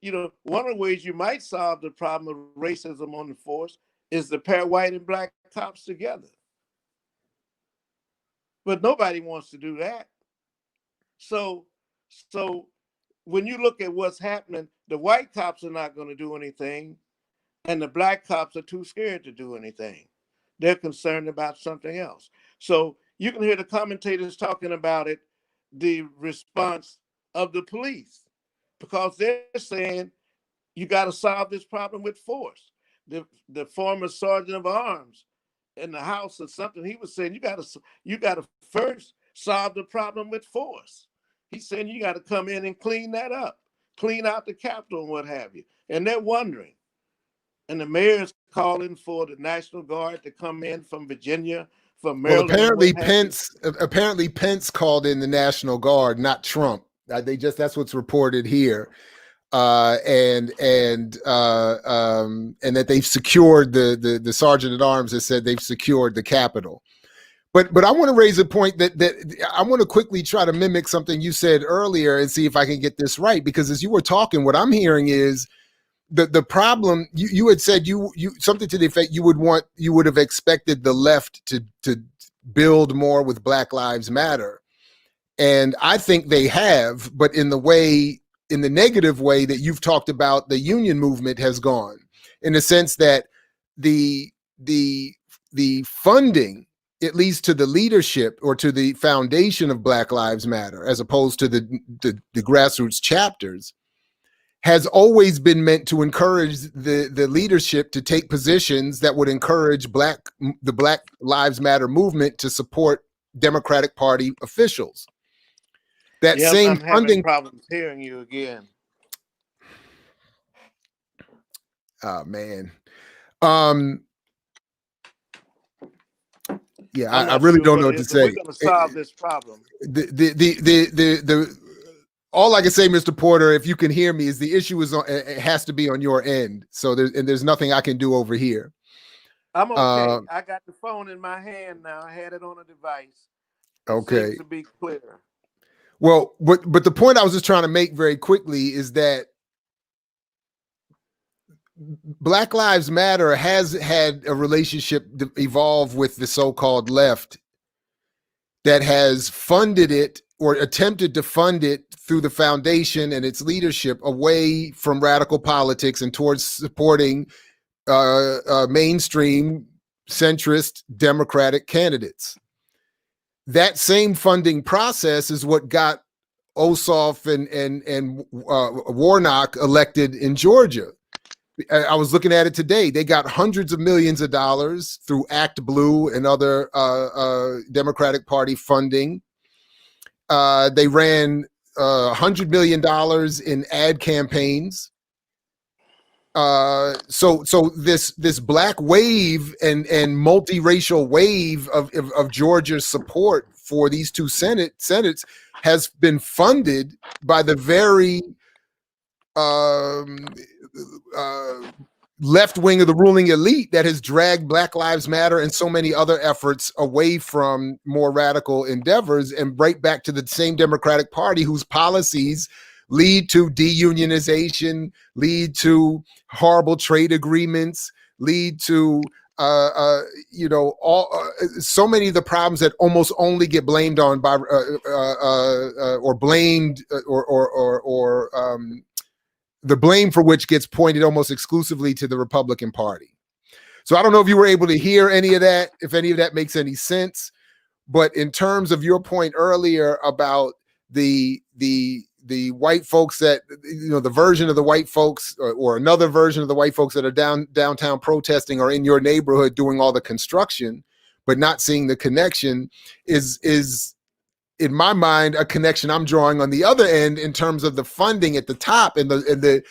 S2: you know, one of the ways you might solve the problem of racism on the force is to pair white and black cops together. But nobody wants to do that. So when you look at what's happening, the white cops are not going to do anything, and the black cops are too scared to do anything. They're concerned about something else. So you can hear the commentators talking about it, the response of the police, because they're saying you got to solve this problem with force. The former sergeant of arms in the House or something, he was saying you got to first solve the problem with force. He's saying you got to come in and clean that up, clean out the Capitol and what have you. And they're wondering. And the mayor's calling for the National Guard to come in from Virginia, from Maryland.
S1: Well, apparently Pence called in the National Guard, not Trump. That's what's reported here. And that they've secured the sergeant at arms has said they've secured the Capitol. But I want to raise a point that I want to quickly try to mimic something you said earlier and see if I can get this right. Because as you were talking, what I'm hearing is the problem. You had said you something to the effect you would have expected the left to build more with Black Lives Matter, and I think they have, but in the negative way that you've talked about, the union movement has gone, in the sense that the funding, at least to the leadership or to the foundation of Black Lives Matter, as opposed to the grassroots chapters, has always been meant to encourage the leadership to take positions that would encourage the Black Lives Matter movement to support Democratic Party officials. That
S2: Yeah,
S1: same
S2: I'm having
S1: funding.
S2: problems hearing you again.
S1: Oh man. Um, yeah,
S2: I'm
S1: I
S2: not
S1: really
S2: sure
S1: don't
S2: what
S1: know
S2: it
S1: what to
S2: is, but we're
S1: say.
S2: going to solve this problem.
S1: The all I can say, Mr. Porter, if you can hear me, is the issue is it has to be on your end. So there's nothing I can do over here.
S2: I'm okay. I got the phone in my hand now. I had it on a device. It seems
S1: Okay.
S2: to be clear.
S1: Well, but the point I was just trying to make very quickly is that Black Lives Matter has had a relationship evolve with the so-called left that has funded it or attempted to fund it through the foundation and its leadership away from radical politics and towards supporting mainstream centrist Democratic candidates. That same funding process is what got Ossoff and Warnock elected in Georgia. I was looking at it today. They got hundreds of millions of dollars through Act Blue and other Democratic Party funding. They ran $100 million in ad campaigns. So this black wave and multiracial wave of Georgia's support for these two senates has been funded by the very left wing of the ruling elite that has dragged Black Lives Matter and so many other efforts away from more radical endeavors and right back to the same Democratic Party whose policies lead to deunionization, lead to horrible trade agreements, lead to so many of the problems that almost only get blamed on by or blamed or the blame for which gets pointed almost exclusively to the Republican Party. So I don't know if you were able to hear any of that, if any of that makes any sense. But in terms of your point earlier about the white folks that, the version of the white folks or another version of the white folks that are downtown protesting or in your neighborhood doing all the construction, but not seeing the connection is in my mind, a connection I'm drawing on the other end in terms of the funding at the top and the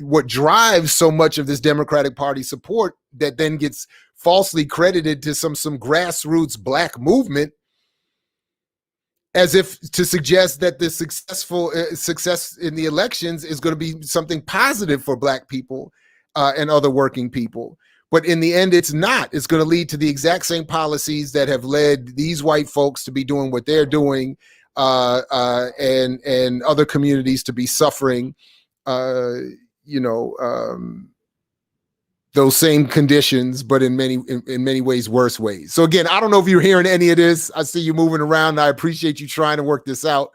S1: what drives so much of this Democratic Party support that then gets falsely credited to some grassroots black movement, as if to suggest that the success in the elections is going to be something positive for black people and other working people. But in the end, it's not. It's going to lead to the exact same policies that have led these white folks to be doing what they're doing, and other communities to be suffering, those same conditions, but in many ways, worse ways. So again, I don't know if you're hearing any of this. I see you moving around. I appreciate you trying to work this out.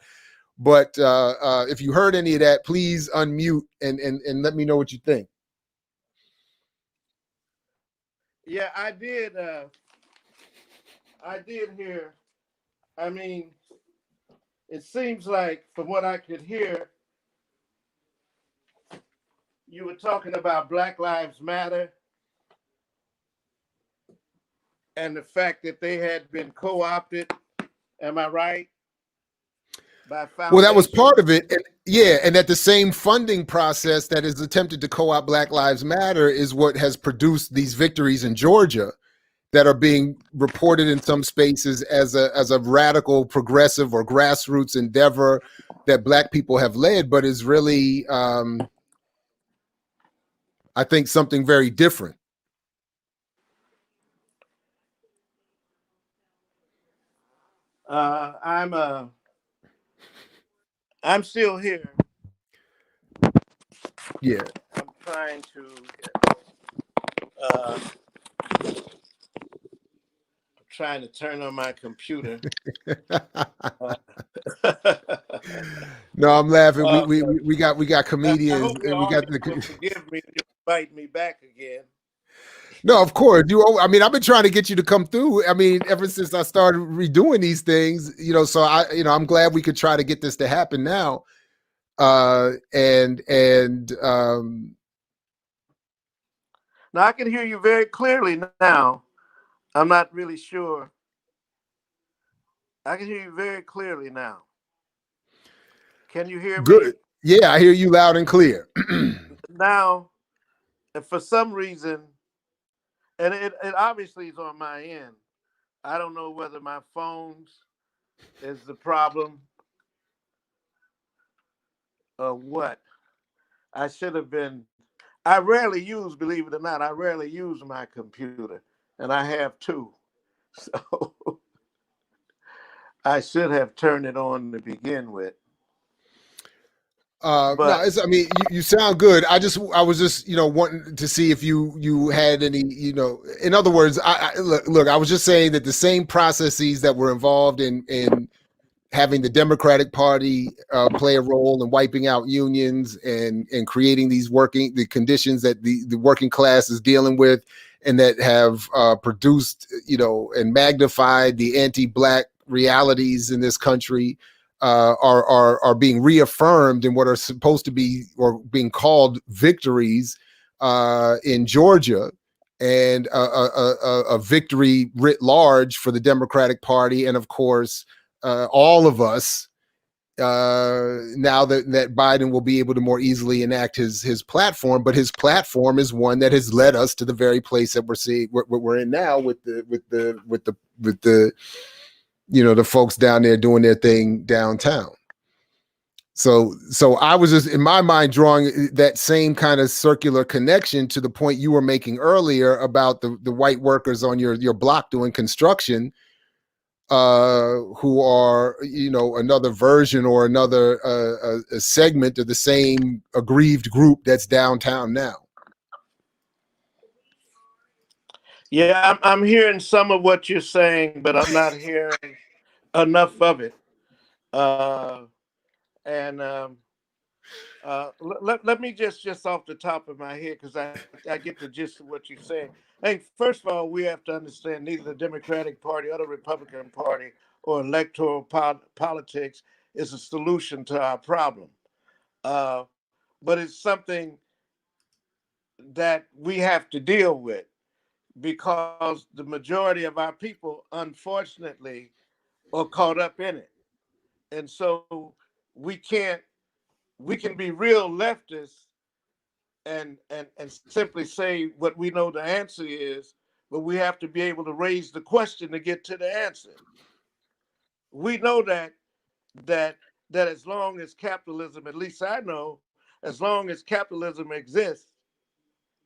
S1: But if you heard any of that, please unmute and let me know what you think.
S2: Yeah, I did hear. I mean, it seems like from what I could hear, you were talking about Black Lives Matter and the fact that they had been co-opted. Am I right? By foundation.
S1: Well, that was part of it. And that the same funding process that is attempted to co-opt Black Lives Matter is what has produced these victories in Georgia that are being reported in some spaces as a radical, progressive, or grassroots endeavor that black people have led, but is really, I think, something very different.
S2: I'm still here.
S1: Yeah.
S2: I'm trying to turn on my computer.
S1: No, I'm laughing. We got comedians.
S2: I hope
S1: And we got
S2: will forgive me to invite me back again.
S1: No, of course. I've been trying to get you to come through. I mean, ever since I started redoing these things, so I'm glad we could try to get this to happen now.
S2: Now I can hear you very clearly now. I'm not really sure. I can hear you very clearly now. Can you hear
S1: Good.
S2: me?
S1: Yeah, I hear you loud and clear.
S2: Now, and for some reason, and it obviously is on my end. I don't know whether my phone's is the problem or what. I should have been. I rarely use, believe it or not, I rarely use my computer, and I have two. So I should have turned it on to begin with.
S1: No,
S2: But
S1: it's. I mean, you sound good. I was just, wanting to see if you had any, in other words, look. I was just saying that the same processes that were involved in having the Democratic Party play a role in wiping out unions and creating the conditions that the working class is dealing with, and that have produced, and magnified the anti-black realities in this country, are being reaffirmed in what are supposed to be, or being called, victories in Georgia, and a victory writ large for the Democratic Party, and of course all of us, now that Biden will be able to more easily enact his platform. But his platform is one that has led us to the very place that we're in now, with the the folks down there doing their thing downtown. So I was just, in my mind, drawing that same kind of circular connection to the point you were making earlier about the white workers on your block doing construction, who are, another version, or another a segment of the same aggrieved group that's downtown now.
S2: yeah, I'm hearing some of what you're saying, but I'm not hearing enough of it. Uh, and let me just off the top of my head, because I get the gist of what you're saying. I think, first of all, we have to understand neither the Democratic Party or the Republican Party or electoral politics is a solution to our problem. Uh, but it's something that we have to deal with, because the majority of our people, unfortunately, are caught up in it. And so we can't, we can be real leftists and simply say what we know the answer is, but we have to be able to raise the question to get to the answer. We know that that as long as capitalism, at least I know, as long as capitalism exists,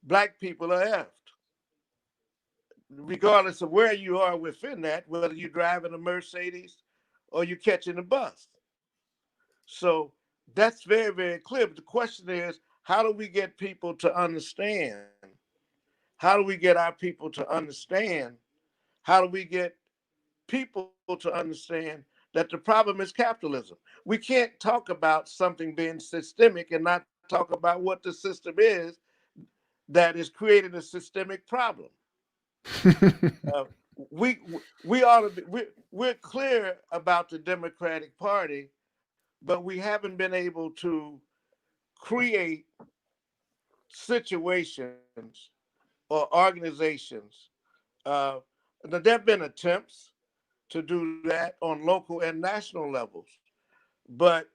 S2: black people are effed, regardless of where you are within that, whether you're driving a Mercedes or you're catching a bus. So that's very, very clear. But the question is, how do we get people to understand? How do we get our people to understand? How do we get people to understand that the problem is capitalism? We can't talk about something being systemic and not talk about what the system is that is creating a systemic problem. Uh, we we ought to be, we're clear about the Democratic Party, but we haven't been able to create situations or organizations. Uh, there have been attempts to do that on local and national levels, but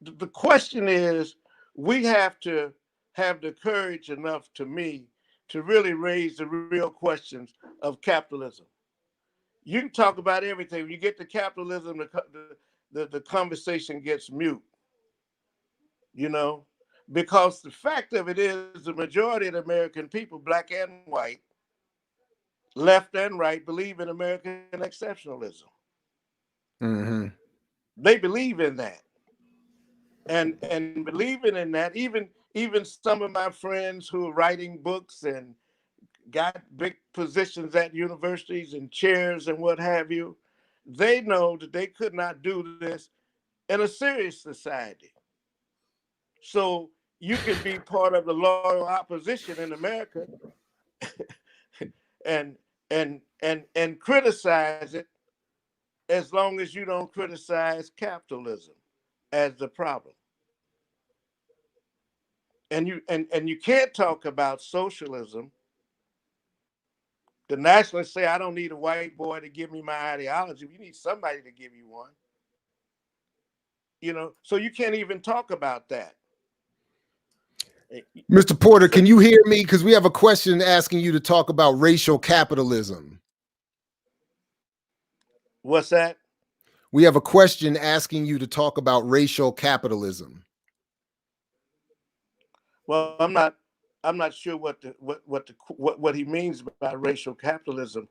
S2: the question is, we have to have the courage enough, to me, to really raise the real questions of capitalism. You can talk about everything. When you get to capitalism, the conversation gets mute, you know, because the fact of it is, the majority of the American people, black and white, left and right, believe in American exceptionalism.
S1: Mm-hmm.
S2: They believe in that. And believing in that, even some of my friends who are writing books and got big positions at universities and chairs and what have you, they know that they could not do this in a serious society. So you can be part of the loyal opposition in America and criticize it, as long as you don't criticize capitalism. as the problem. And you can't talk about socialism. The nationalists say, I don't need a white boy to give me my ideology. You need somebody to give you one. So you can't even talk about that.
S1: Mr. Porter,
S2: So,
S1: can you hear me? Because we have a question asking you to talk about racial capitalism.
S2: what's that?
S1: We have a question asking you to talk about racial capitalism.
S2: Well, I'm not sure what he means by racial capitalism.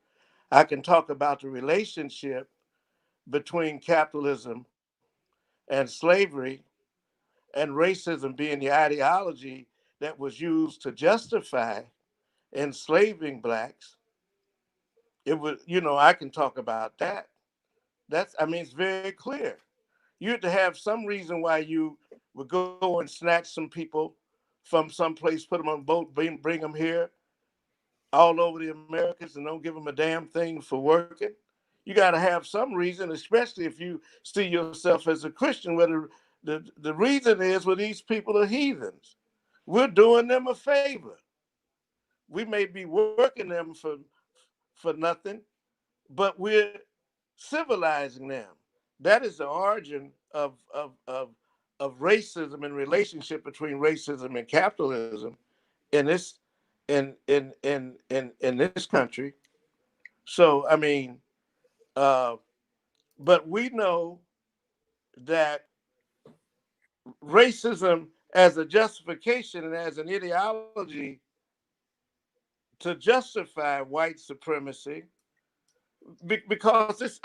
S2: I can talk about the relationship between capitalism and slavery, and racism being the ideology that was used to justify enslaving blacks. It was, I can talk about that. It's very clear. You had to have some reason why you would go and snatch some people from some place, put them on a boat, bring them here all over the Americas, and don't give them a damn thing for working. You got to have some reason, especially if you see yourself as a Christian, where the reason is, well, these people are heathens. We're doing them a favor. We may be working them for nothing, but we're civilizing them. That is the origin of racism and relationship between racism and capitalism in this in this country. So uh, but we know that racism as a justification and as an ideology to justify white supremacy, because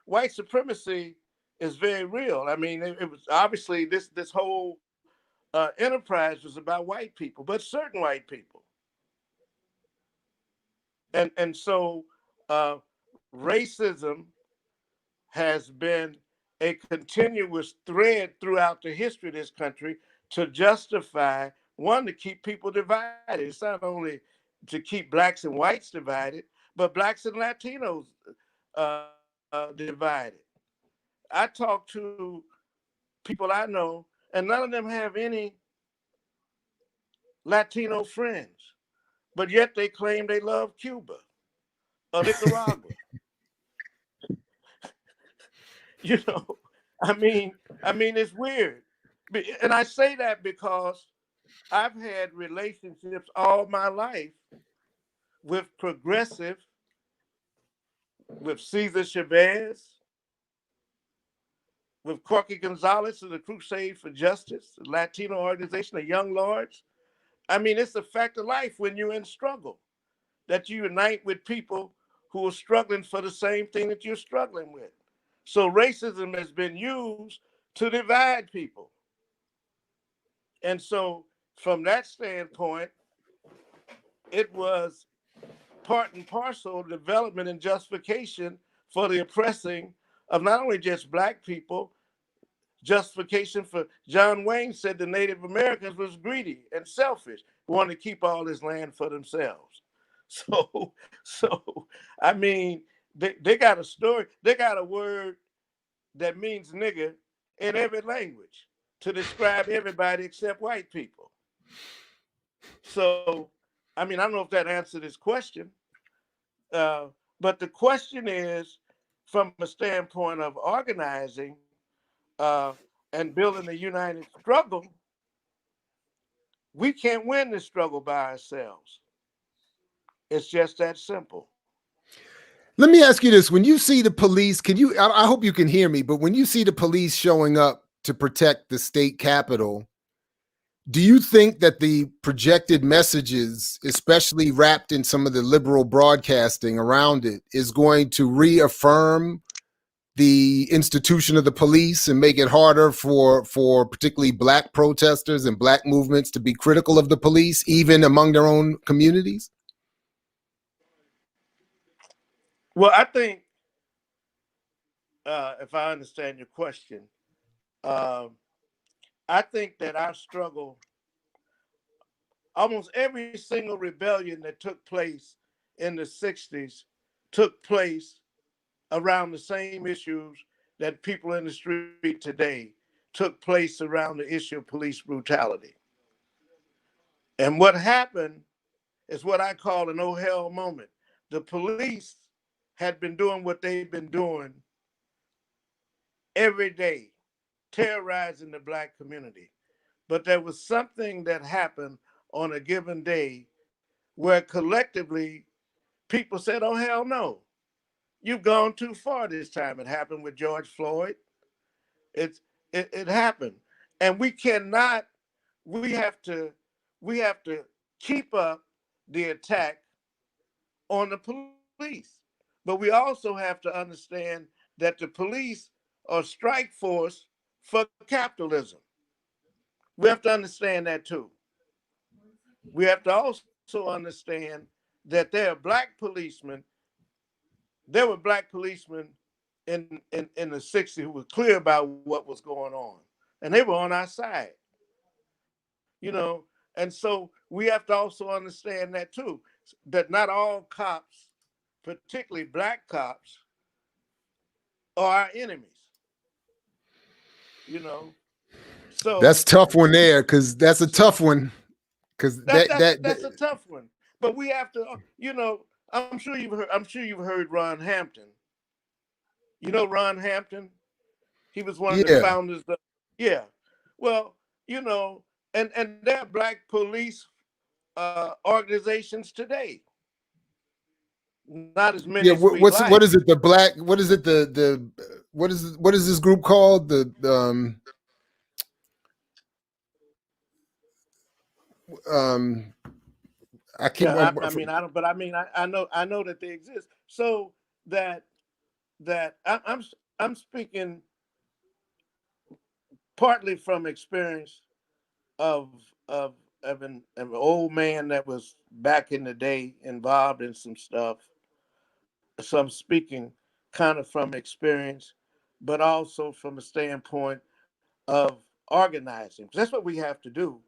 S2: white supremacy is very real. It was obviously this whole enterprise was about white people, but certain white people, and so uh, racism has been a continuous thread throughout the history of this country to justify, one, to keep people divided. It's not only to keep blacks and whites divided, but blacks and Latinos divided. I talk to people I know, and none of them have any Latino friends, but yet they claim they love Cuba or Nicaragua. you know, it's weird, and I say that because I've had relationships all my life with progressive, with Cesar Chavez, with Corky Gonzalez of the Crusade for Justice, the Latino organization, the Young Lords. It's a fact of life when you're in struggle, that you unite with people who are struggling for the same thing that you're struggling with. So racism has been used to divide people. And so from that standpoint, it was part and parcel of development and justification for the oppressing of not only just black people, justification for John Wayne said the Native Americans was greedy and selfish, wanted to keep all this land for themselves. So, so they got a story, they got a word that means nigger in every language to describe everybody except white people. So, I don't know if that answered his question, but the question is, from a standpoint of organizing and building a united struggle, we can't win this struggle by ourselves. It's just that simple.
S1: Let me ask you this. When you see the police, I hope you can hear me, but when you see the police showing up to protect the state capitol, do you think that the projected messages, especially wrapped in some of the liberal broadcasting around it, is going to reaffirm the institution of the police and make it harder for particularly black protesters and black movements to be critical of the police, even among their own communities?
S2: Well, I think, if I understand your question, um, I think that our struggle, almost every single rebellion that took place in the 60s, took place around the same issues that people in the street today took place around the issue of police brutality. And what happened is what I call an oh hell moment. The police had been doing what they've been doing every day, terrorizing the black community. But there was something that happened on a given day where collectively people said, oh, hell no, you've gone too far this time. It happened with George Floyd. It's, it happened. And we have to, we have to keep up the attack on the police. But we also have to understand that the police are strike force for capitalism. We have to understand that too. We have to also understand that there are black policemen. There were black policemen in the 60s who were clear about what was going on. And they were on our side, And so we have to also understand that too, that not all cops, particularly black cops, are our enemies, you know. So
S1: That's tough one there, because that's a tough one. Because
S2: that's a tough one. But we have to, I'm sure you've heard Ron Hampton. You know Ron Hampton? He was one of the
S1: yeah.
S2: founders of, yeah. Well, and there are black police organizations today. Not as many
S1: Yeah,
S2: as we'd
S1: what
S2: like.
S1: is it? The black, what is it? The what is this group called? The um I keep
S2: Yeah, I mean, I don't, but I mean, I know that they exist. So that I'm speaking partly from experience of of of an old man that was back in the day involved in some stuff. So I'm speaking kind of from experience, but also from a standpoint of organizing. 'Cause that's what we have to do.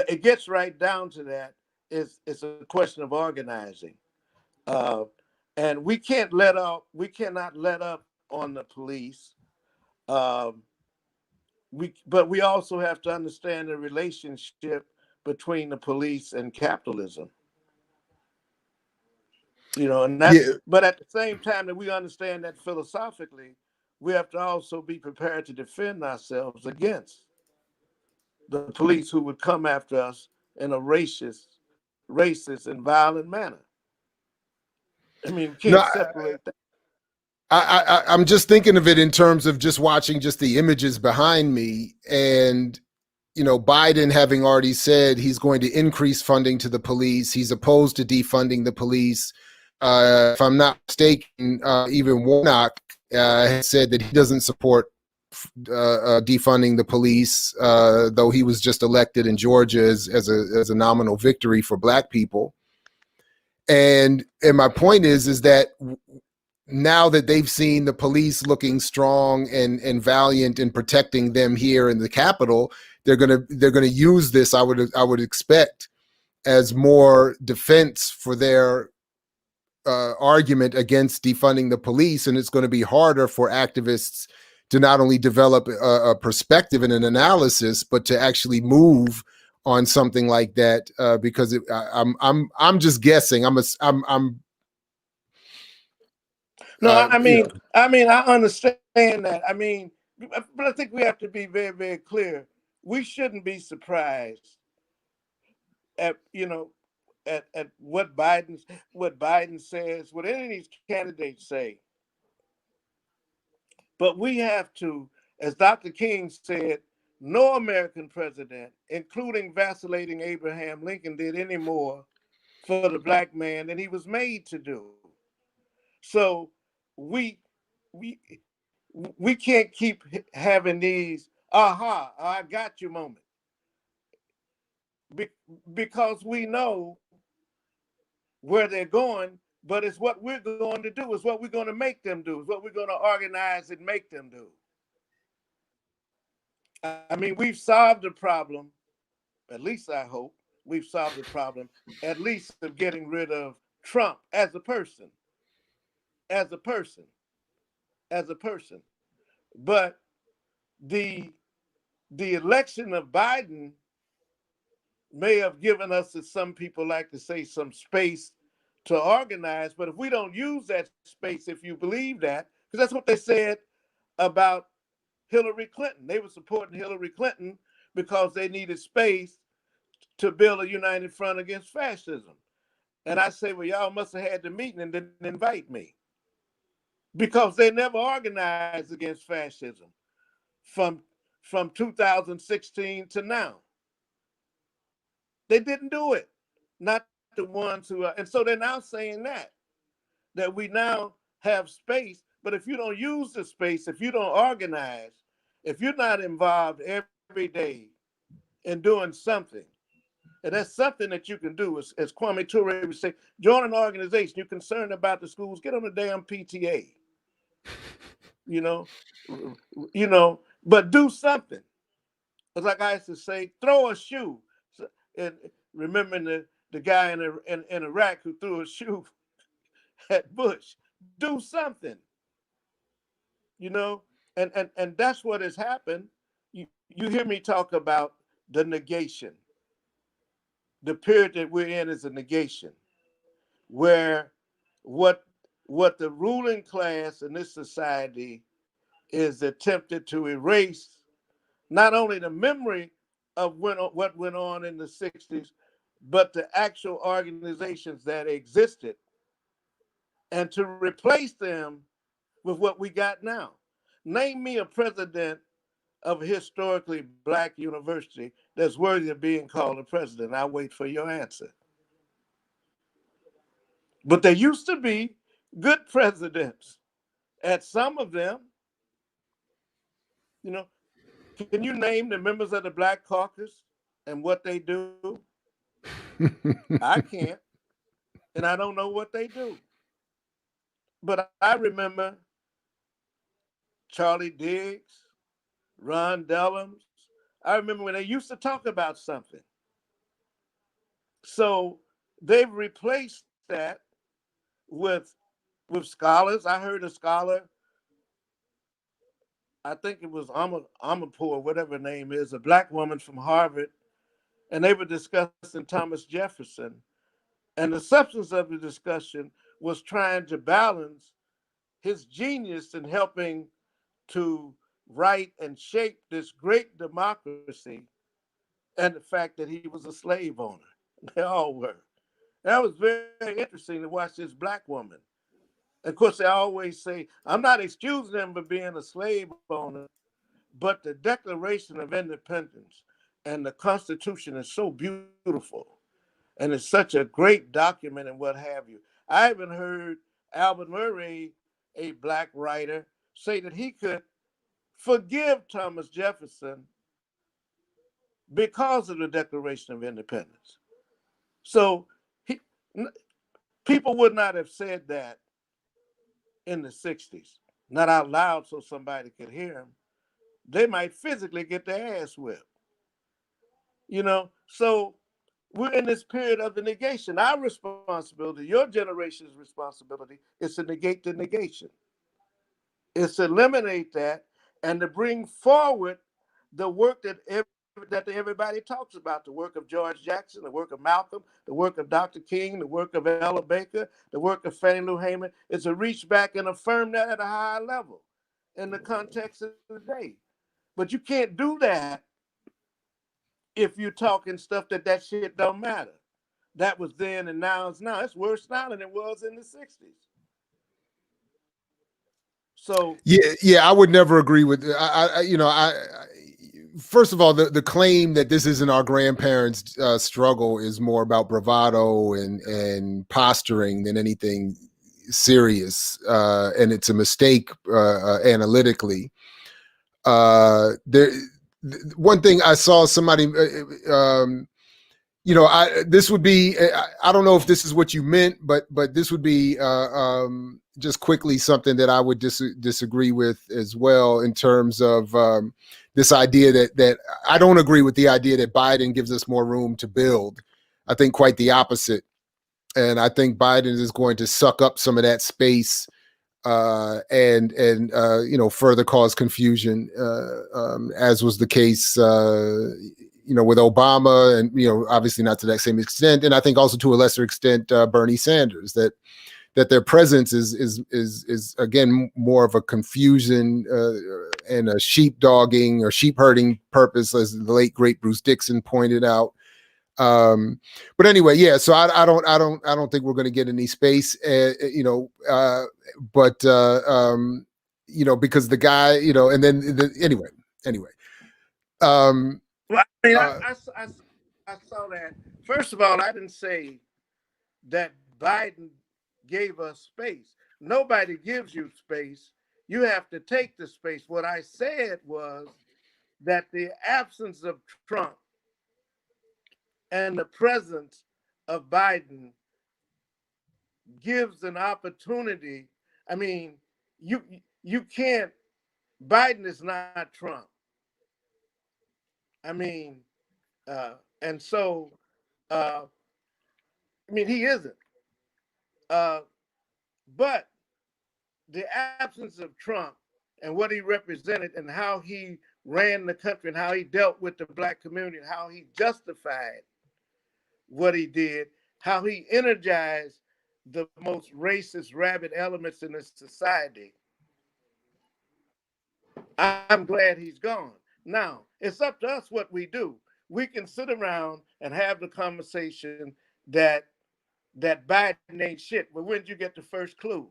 S2: It gets right down to that. It's a question of organizing, uh, and we can't let up. We cannot let up on the police. Um, but we also have to understand the relationship between the police and capitalism. And that's,
S1: yeah.
S2: but at the same time that we understand that philosophically, we have to also be prepared to defend ourselves against the police who would come after us in a racist and violent manner. I mean, we
S1: No,
S2: can't separate that.
S1: I'm just thinking of it in terms of just watching just the images behind me, and Biden having already said he's going to increase funding to the police. He's opposed to defunding the police. If I'm not mistaken, even Warnock has said that he doesn't support defunding the police, though he was just elected in Georgia as a nominal victory for black people. And my point is that now that they've seen the police looking strong and valiant in protecting them here in the Capitol, they're gonna use this. I would expect as more defense for their argument against defunding the police, and it's going to be harder for activists to not only develop a perspective and an analysis, but to actually move on something like that. Because I'm just guessing. I'm
S2: No,
S1: you know.
S2: I understand that. I mean, but I think we have to be very, very clear. We shouldn't be surprised at at what Biden says, what any of these candidates say. But we have to, as Dr. King said, no American president, including vacillating Abraham Lincoln, did any more for the black man than he was made to do. So we we we can't keep having these I got you moment Be- because we know where they're going, but it's what we're going to do, it's what we're going to make them do, it's what we're going to organize and make them do. I mean, we've solved the problem, at least I hope we've solved the problem, at least of getting rid of Trump as a person, as a person, as a person. But the the election of Biden may have given us, as some people like to say, some space to organize. But if we don't use that space, if you believe that, because that's what they said about Hillary Clinton. They were supporting Hillary Clinton because they needed space to build a united front against fascism. And I say, well, y'all must have had the meeting and didn't invite me, because they never organized against fascism from 2016 to now. They didn't do it. Not the ones who are, and so they're now saying that we now have space. But if you don't use the space, if you don't organize, if you're not involved every day in doing something, and that's something that you can do, as Kwame Ture would say, join an organization. You're concerned about the schools, get on the damn PTA. You know, but do something. It's like I used to say, throw a shoe. And remembering the guy in Iraq who threw a shoe at Bush. Do something, and that's what has happened. You hear me talk about the negation. The period that we're in is a negation, where what the ruling class in this society is attempted to erase not only the memory of what went on in the 60s, but the actual organizations that existed, and to replace them with what we got now. Name me a president of a historically Black university that's worthy of being called a president. I'll wait for your answer. But there used to be good presidents at some of them. You know, can you name the members of the Black Caucus and what they do? I can't, and I don't know what they do. But I remember Charlie Diggs, Ron Dellums. I remember when they used to talk about something. So they've replaced that with scholars. I heard a scholar, I think it was Amarpour, whatever her name is, a Black woman from Harvard, and they were discussing Thomas Jefferson. And the substance of the discussion was trying to balance his genius in helping to write and shape this great democracy and the fact that he was a slave owner. They all were. That was very interesting to watch this Black woman. Of course, they always say, I'm not excusing them for being a slave owner, but the Declaration of Independence and the Constitution is so beautiful. And it's such a great document and what have you. I even heard Albert Murray, a Black writer, say that he could forgive Thomas Jefferson because of the Declaration of Independence. So people would not have said that in the 60s, not out loud so somebody could hear them. They might physically get their ass whipped. So we're in this period of the negation. Our responsibility, your generation's responsibility, is to negate the negation. It's to eliminate that and to bring forward the work that everybody talks about, the work of George Jackson, the work of Malcolm, the work of Dr. King, the work of Ella Baker, the work of Fannie Lou Hamer, is to reach back and affirm that at a higher level in the context of the day. But you can't do that if you're talking stuff that shit don't matter. That was then and now is now. It's worse now than it was in the 60s. So
S1: yeah, I would never agree with. First of all, the claim that this isn't our grandparents' struggle is more about bravado and posturing than anything serious, and it's a mistake analytically. One thing I saw somebody. This would be. I don't know if this is what you meant, but this would be just quickly something that I would disagree with as well, in terms of this idea that I don't agree with the idea that Biden gives us more room to build. I think quite the opposite. And I think Biden is going to suck up some of that space and further cause confusion, as was the case with Obama, and obviously not to that same extent, and I think also to a lesser extent Bernie Sanders, that their presence is again more of a confusion and a sheepdogging or sheep herding purpose, as the late great Bruce Dixon pointed out. But anyway, yeah. So I don't think we're going to get any space, because the guy, and then anyway.
S2: Well, I mean, I saw that. First of all, I didn't say that Biden gave us space. Nobody gives you space. You have to take the space. What I said was that the absence of Trump and the presence of Biden gives an opportunity. I mean, you can't. Biden is not Trump. I mean, and so I mean he isn't. But the absence of Trump and what he represented and how he ran the country and how he dealt with the Black community and how he justified what he did, how he energized the most racist, rabid elements in this society. I'm glad he's gone. Now, it's up to us what we do. We can sit around and have the conversation that Biden ain't shit. But when did you get the first clue?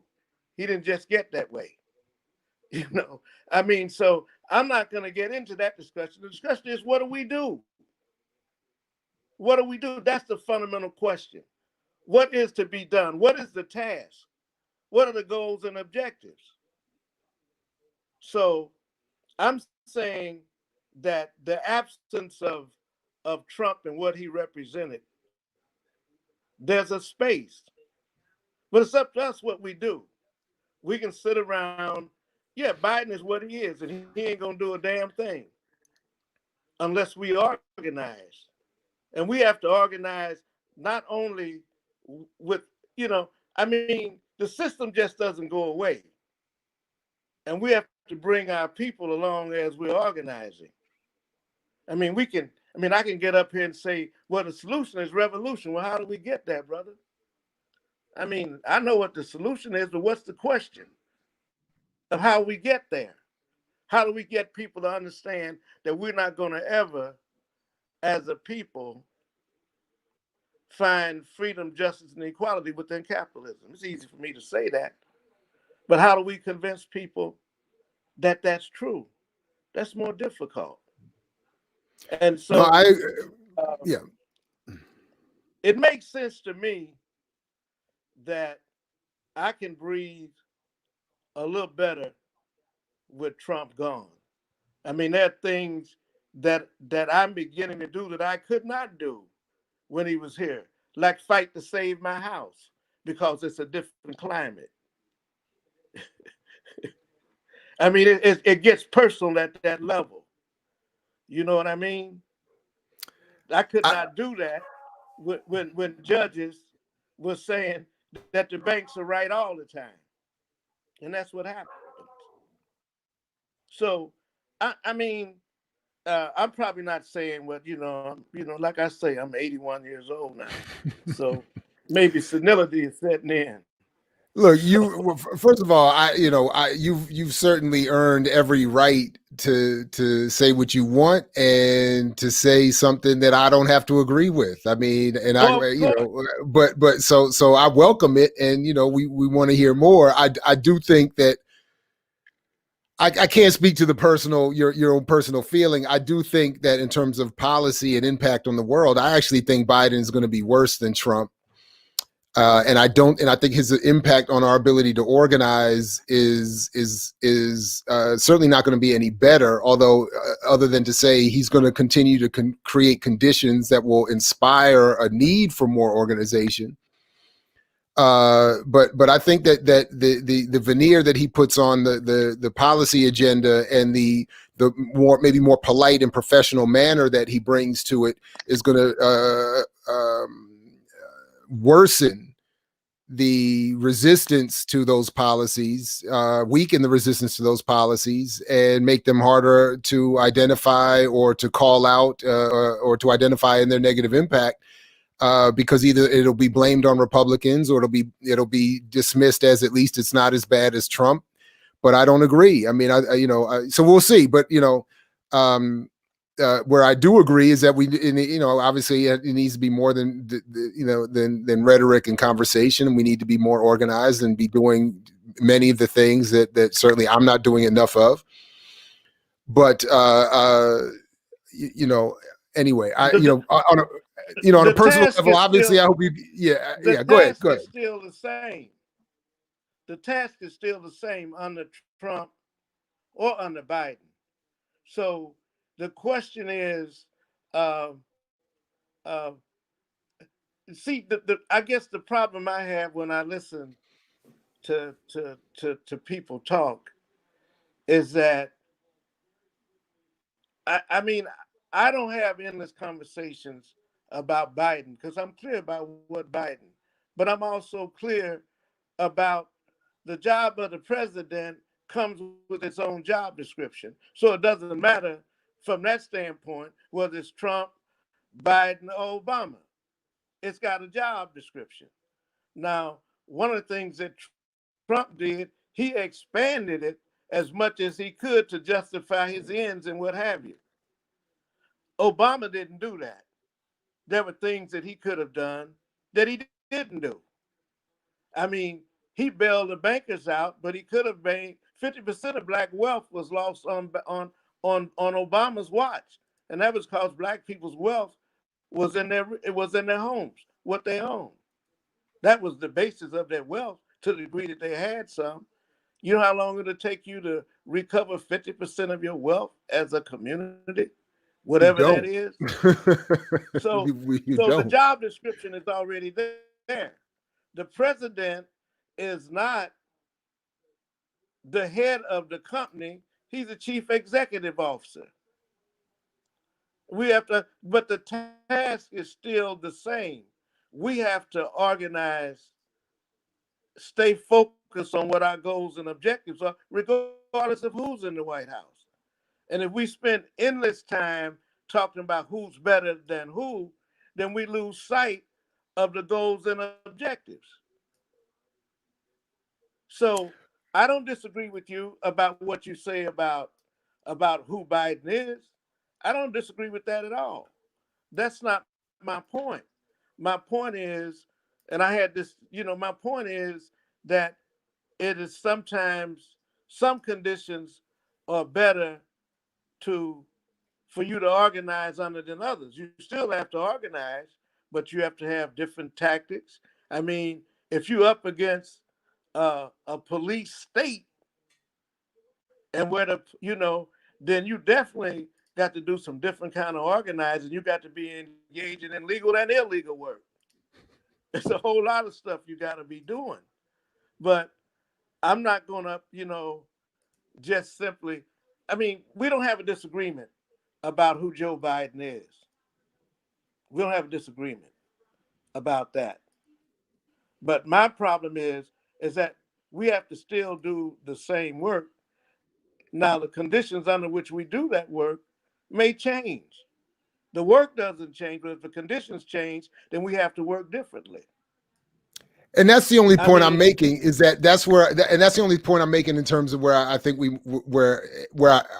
S2: He didn't just get that way. I mean, so I'm not going to get into that discussion. The discussion is, what do we do? What do we do? That's the fundamental question. What is to be done? What is the task? What are the goals and objectives? So I'm saying that the absence of Trump and what he represented, there's a space. But it's up to us what we do. We can sit around, yeah, Biden is what he is, and he ain't going to do a damn thing unless we organize. And we have to organize not only with, I mean, the system just doesn't go away. And we have to bring our people along as we're organizing. I mean, I can get up here and say, well, the solution is revolution. Well, how do we get there, brother? I mean, I know what the solution is, but what's the question of how we get there? How do we get people to understand that we're not going to ever, as a people, find freedom, justice, and equality within capitalism? It's easy for me to say that, but how do we convince people that that's true? That's more difficult. And so,
S1: yeah,
S2: it makes sense to me that I can breathe a little better with Trump gone. I mean, there are things that I'm beginning to do that I could not do when he was here, like fight to save my house because it's a different climate. I mean, it gets personal at that level. You know what I mean? I could not do that when judges were saying that the banks are right all the time, and that's what happened. So, I mean, I'm probably not saying what like I say, I'm 81 years old now, so maybe senility is setting in.
S1: Look, first of all, you've certainly earned every right to say what you want and to say something that I don't have to agree with. I mean, and but so I welcome it, and we want to hear more. I do think that I can't speak to the your own personal feeling. I do think that in terms of policy and impact on the world, I actually think Biden is going to be worse than Trump. And I think his impact on our ability to organize is certainly not going to be any better. Although, other than to say he's going to continue to create conditions that will inspire a need for more organization. But I think that the veneer that he puts on the policy agenda and the maybe more polite and professional manner that he brings to it is going to worsen the resistance to those policies, weaken the resistance to those policies, and make them harder to identify or to call out or to identify in their negative impact. Because either it'll be blamed on Republicans or it'll be dismissed as at least it's not as bad as Trump. But I don't agree. I mean, so we'll see. But where I do agree is that obviously it needs to be more than than rhetoric and conversation. And we need to be more organized and be doing many of the things that certainly I'm not doing enough of. But anyway, on a personal level, obviously, I hope you. Yeah. Go ahead.
S2: The task is still the same. The task is still the same under Trump or under Biden. So the question is, see, I guess the problem I have when I listen to people talk is that I mean, I don't have endless conversations about Biden because I'm clear about what Biden, but I'm also clear about the job of the president comes with its own job description. So it doesn't matter from that standpoint whether it's Trump, Biden, or Obama. It's got a job description. Now, one of the things that Trump did, he expanded it as much as he could to justify his ends and what have you. Obama didn't do that. There were things that he could have done that he didn't do. I mean, he bailed the bankers out, but he could have made 50% of black wealth was lost on Obama's watch, and that was because black people's wealth was in their homes, what they owned. That was the basis of their wealth to the degree that they had some. You know how long it'll take you to recover 50% of your wealth as a community, whatever that is? So,
S1: you
S2: so the
S1: don't.
S2: job description is already there. The president is not the head of the company; he's the chief executive officer. We have to, but the task is still the same. We have to organize, stay focused on what our goals and objectives are, regardless of who's in the White House. And if we spend endless time talking about who's better than who, then we lose sight of the goals and objectives. So I don't disagree with you about what you say about who Biden is. I don't disagree with that at all. That's not my point. My point is, and I had this, my point is that it is sometimes some conditions are better to for you to organize under than others. You still have to organize, but you have to have different tactics. I mean, if you're up against a police state and where then you definitely got to do some different kind of organizing. You got to be engaging in legal and illegal work. It's a whole lot of stuff you got to be doing. But I'm not going to, just simply, I mean, we don't have a disagreement about who Joe Biden is. We don't have a disagreement about that. But my problem is that we have to still do the same work. Now, the conditions under which we do that work may change. The work doesn't change, but if the conditions change, then we have to work differently.
S1: And that's the only
S2: I
S1: point I'm
S2: mean,
S1: making is that's where, and that's the only point I'm making in terms of where I think where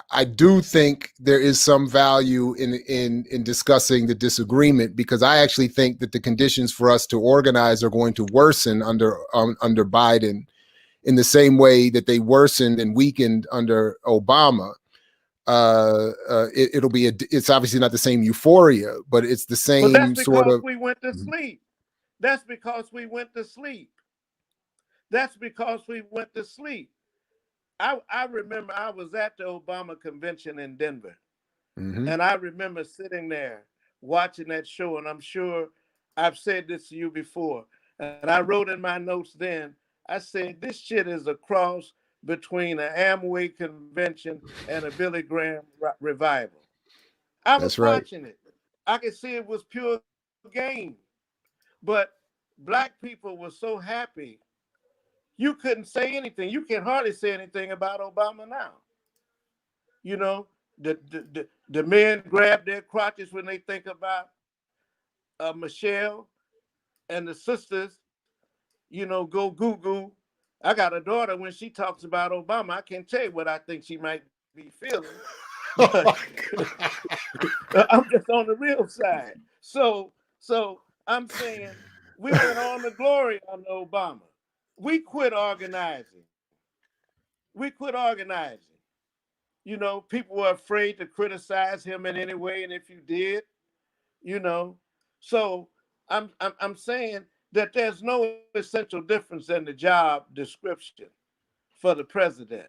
S1: I do think there is some value in discussing the disagreement, because I actually think that the conditions for us to organize are going to worsen under Biden in the same way that they worsened and weakened under Obama. It's obviously not the same euphoria, but it's the
S2: but that's
S1: same sort
S2: because
S1: of.
S2: we went to sleep. That's because we went to sleep. That's because we went to sleep. I remember I was at the Obama convention in Denver,
S1: Mm-hmm.
S2: and I remember sitting there watching that show. And I'm sure I've said this to you before. And I wrote in my notes then, I said, this shit is a cross between an Amway convention and a Billy Graham revival. I was
S1: That's right.
S2: watching it. I could see it was pure game. But black people were so happy, you couldn't say anything. You can hardly say anything about Obama now. You know, the men grab their crotches when they think about Michelle, and the sisters, go goo goo. I got a daughter. When she talks about Obama, I can't tell you what I think she might be feeling, but
S1: Oh my God.
S2: I'm just on the real side. So I'm saying we went on to glory under Obama. We quit organizing. We quit organizing. People were afraid to criticize him in any way, and if you did, you know. So I'm saying that there's no essential difference in the job description for the president.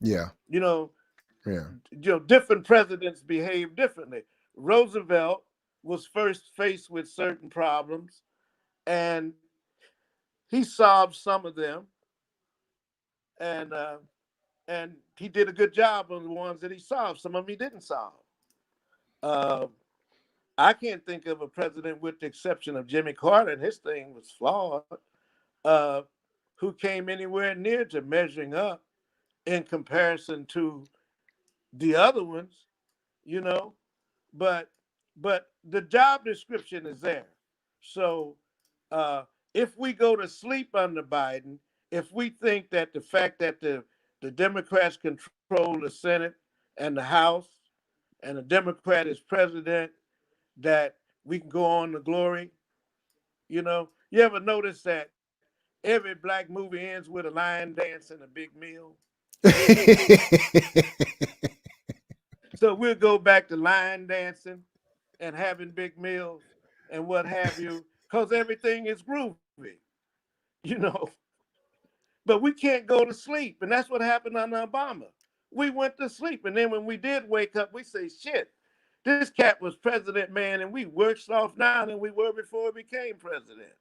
S1: Yeah.
S2: You know,
S1: Yeah.
S2: different presidents behave differently. Roosevelt was first faced with certain problems, and he solved some of them, and he did a good job on the ones that he solved. Some of them he didn't solve. Uh, I can't think of a president, with the exception of Jimmy Carter, and his thing was flawed, uh, who came anywhere near to measuring up in comparison to the other ones, you know. But the job description is there. So uh, if we go to sleep under Biden, if we think that the fact that the Democrats control the Senate and the House, and the Democrat is president, that we can go on to glory. You ever notice that every black movie ends with a lion dance and a big meal? So we'll go back to lion dancing and having big meals and what have you, because everything is groovy, you know. But we can't go to sleep. And that's what happened under Obama. We went to sleep. And then when we did wake up, we say, shit, this cat was president, man, and we worse off now than we were before he became president.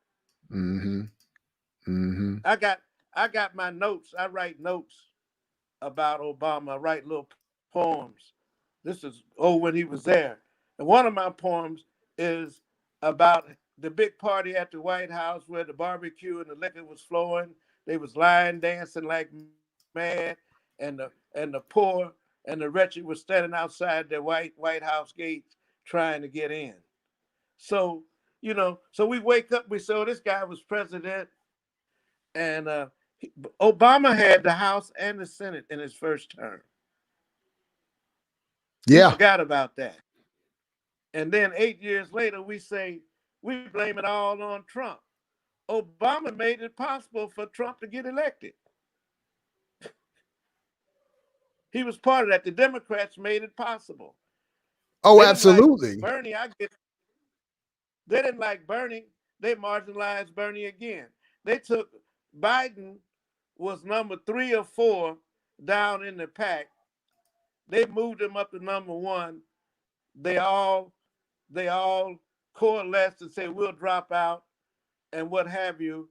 S1: Mm-hmm. Mm-hmm.
S2: I got my notes. I write notes about Obama. I write little poems. This is when he was there. And one of my poems is about the big party at the White House where the barbecue and the liquor was flowing. They was lying dancing like mad, and the poor and the wretched were standing outside the White House gates trying to get in. So, so we wake up, we say, oh, this guy was president, and Obama had the House and the Senate in his first term. We
S1: Yeah.
S2: forgot about that. And then 8 years later, we say we blame it all on Trump. Obama made it possible for Trump to get elected. He was part of that. The Democrats made it possible.
S1: Oh,
S2: They didn't like
S1: absolutely.
S2: Bernie. They didn't like Bernie. They marginalized Bernie again. They took Biden was number 3 or 4 down in the pack. They moved him up to number 1. They all they all coalesced and said we'll drop out and what have you,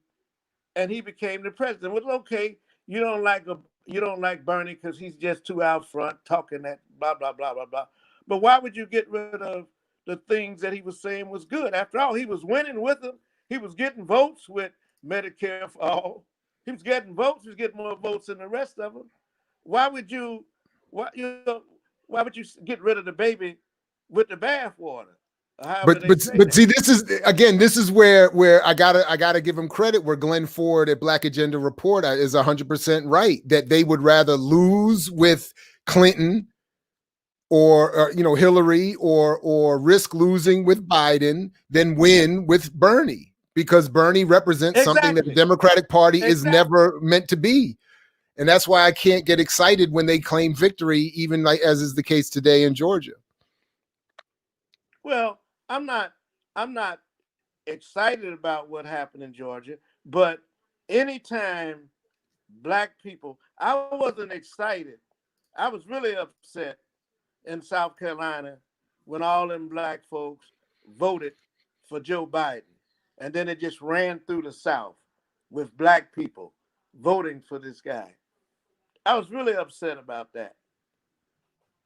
S2: and he became the president. Well, okay, you don't like Bernie because he's just too out front talking that blah blah blah blah blah. But why would you get rid of the things that he was saying was good? After all, he was winning with them. He was getting votes with Medicare for all. He was getting votes. He was getting more votes than the rest of them. Why would you? Why Why would you get rid of the baby with the bathwater? However they say
S1: But
S2: that.
S1: see, this is again, this is where I gotta give him credit. Where Glenn Ford at Black Agenda Report is 100% right, that they would rather lose with Clinton or Hillary, or risk losing with Biden than win with Bernie, because Bernie represents something that the
S2: Exactly.
S1: Democratic Party is
S2: Exactly.
S1: never meant to be. And that's why I can't get excited when they claim victory, even like as is the case today in Georgia.
S2: Well, I'm not. I'm not excited about what happened in Georgia, but anytime black people, I wasn't excited. I was really upset in South Carolina when all them black folks voted for Joe Biden. And then it just ran through the South with black people voting for this guy. I was really upset about that.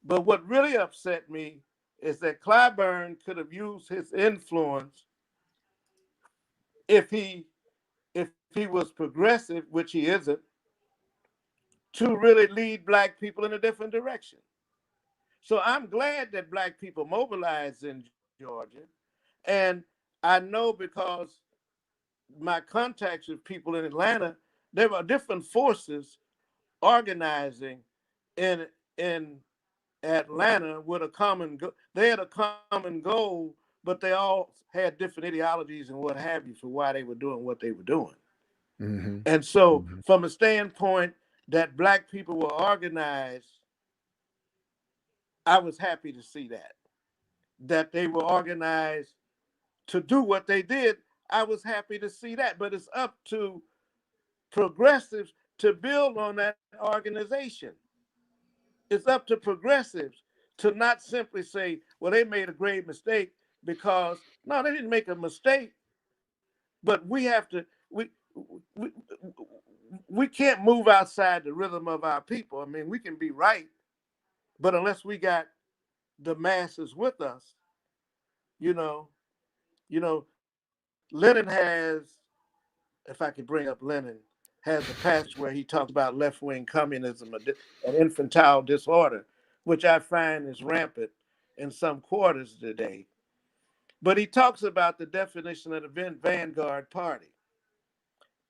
S2: But what really upset me is that Clyburn could have used his influence if he was progressive, which he isn't, to really lead black people in a different direction. So I'm glad that black people mobilized in Georgia. And I know because my contacts with people in Atlanta, there were different forces organizing in in Atlanta with a common they had a common goal, but they all had different ideologies and what have you for why they were doing what they were doing.
S1: Mm-hmm.
S2: And so
S1: Mm-hmm.
S2: from a standpoint that black people were organized, I was happy to see that they were organized to do what they did. I was happy to see that, but it's up to progressives to build on that organization. It's up to progressives to not simply say, well, they made a grave mistake, because no, they didn't make a mistake, but we have to we we can't move outside the rhythm of our people. I mean, we can be right, but unless we got the masses with us, you know, you know, Lenin has, if I could bring up Lenin, has a passage where he talks about left-wing communism, an infantile disorder, which I find is rampant in some quarters today. But he talks about the definition of the vanguard party.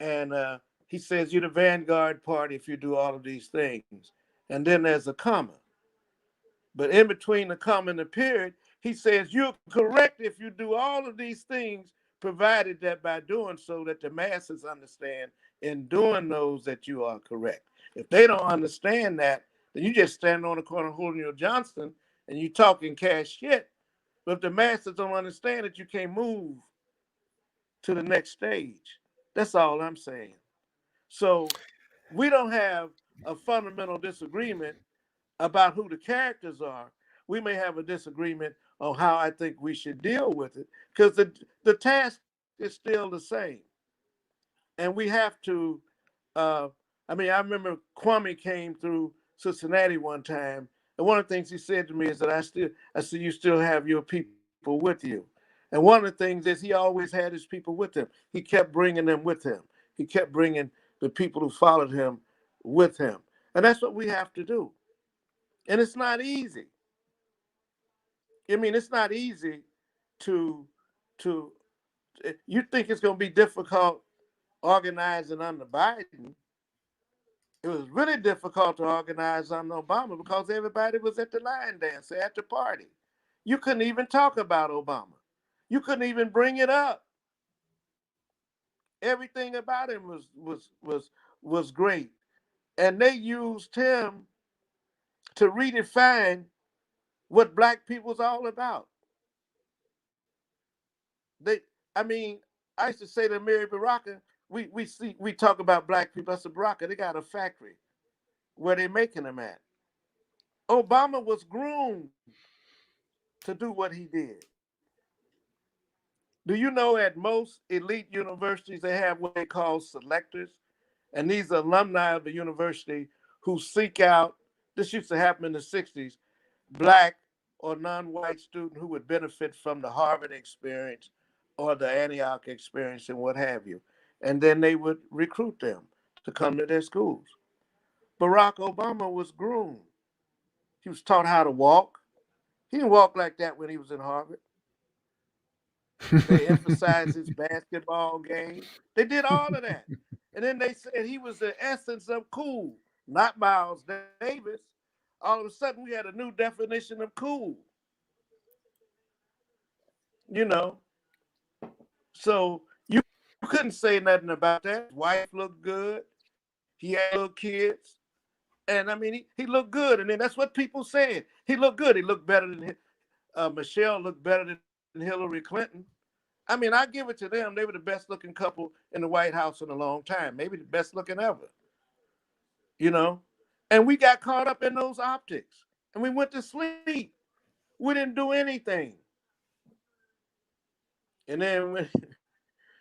S2: And he says, you're the vanguard party if you do all of these things. And then there's a comma. But in between the comma and the period, he says, you're correct if you do all of these things, provided that by doing so that the masses understand in doing those that you are correct. If they don't understand that, then you just stand on the corner holding your Johnson and you talking cash shit. But if the masses don't understand it, you can't move to the next stage. That's all I'm saying. So we don't have a fundamental disagreement about who the characters are. We may have a disagreement on how I think we should deal with it, because the task is still the same. And we have to, uh, I mean, I remember Kwame came through Cincinnati one time, and one of the things he said to me is that I see you still have your people with you. And one of the things is he always had his people with him. He kept bringing them with him. He kept bringing the people who followed him with him. And that's what we have to do. And it's not easy. I mean, it's not easy to to you think it's going to be difficult organizing under Biden. It was really difficult to organize under Obama because everybody was at the line dance, at the party. You couldn't even talk about Obama. You couldn't even bring it up. Everything about him was great. And they used him to redefine what black people's all about. They, I mean, I used to say to Mary Baraka, we talk about black people. I said, Baraka, they got a factory where they making them at. Obama was groomed to do what he did. Do you know at most elite universities they have what they call selectors? And these are alumni of the university who seek out, this used to happen in the 60s, black or non-white student who would benefit from the Harvard experience or the Antioch experience and what have you. And then they would recruit them to come to their schools. Barack Obama was groomed. He was taught how to walk. He didn't walk like that when he was in Harvard. They emphasized his basketball game. They did all of that. And then they said he was the essence of cool, not Miles Davis. All of a sudden, we had a new definition of cool, you know. So you couldn't say nothing about that. His wife looked good. He had little kids. And I mean, he looked good. And then that's what people said. He looked good. He looked better than Michelle, looked better than Hillary Clinton. I mean, I give it to them. They were the best looking couple in the White House in a long time, maybe the best looking ever, you know? And we got caught up in those optics and we went to sleep. We didn't do anything. And then,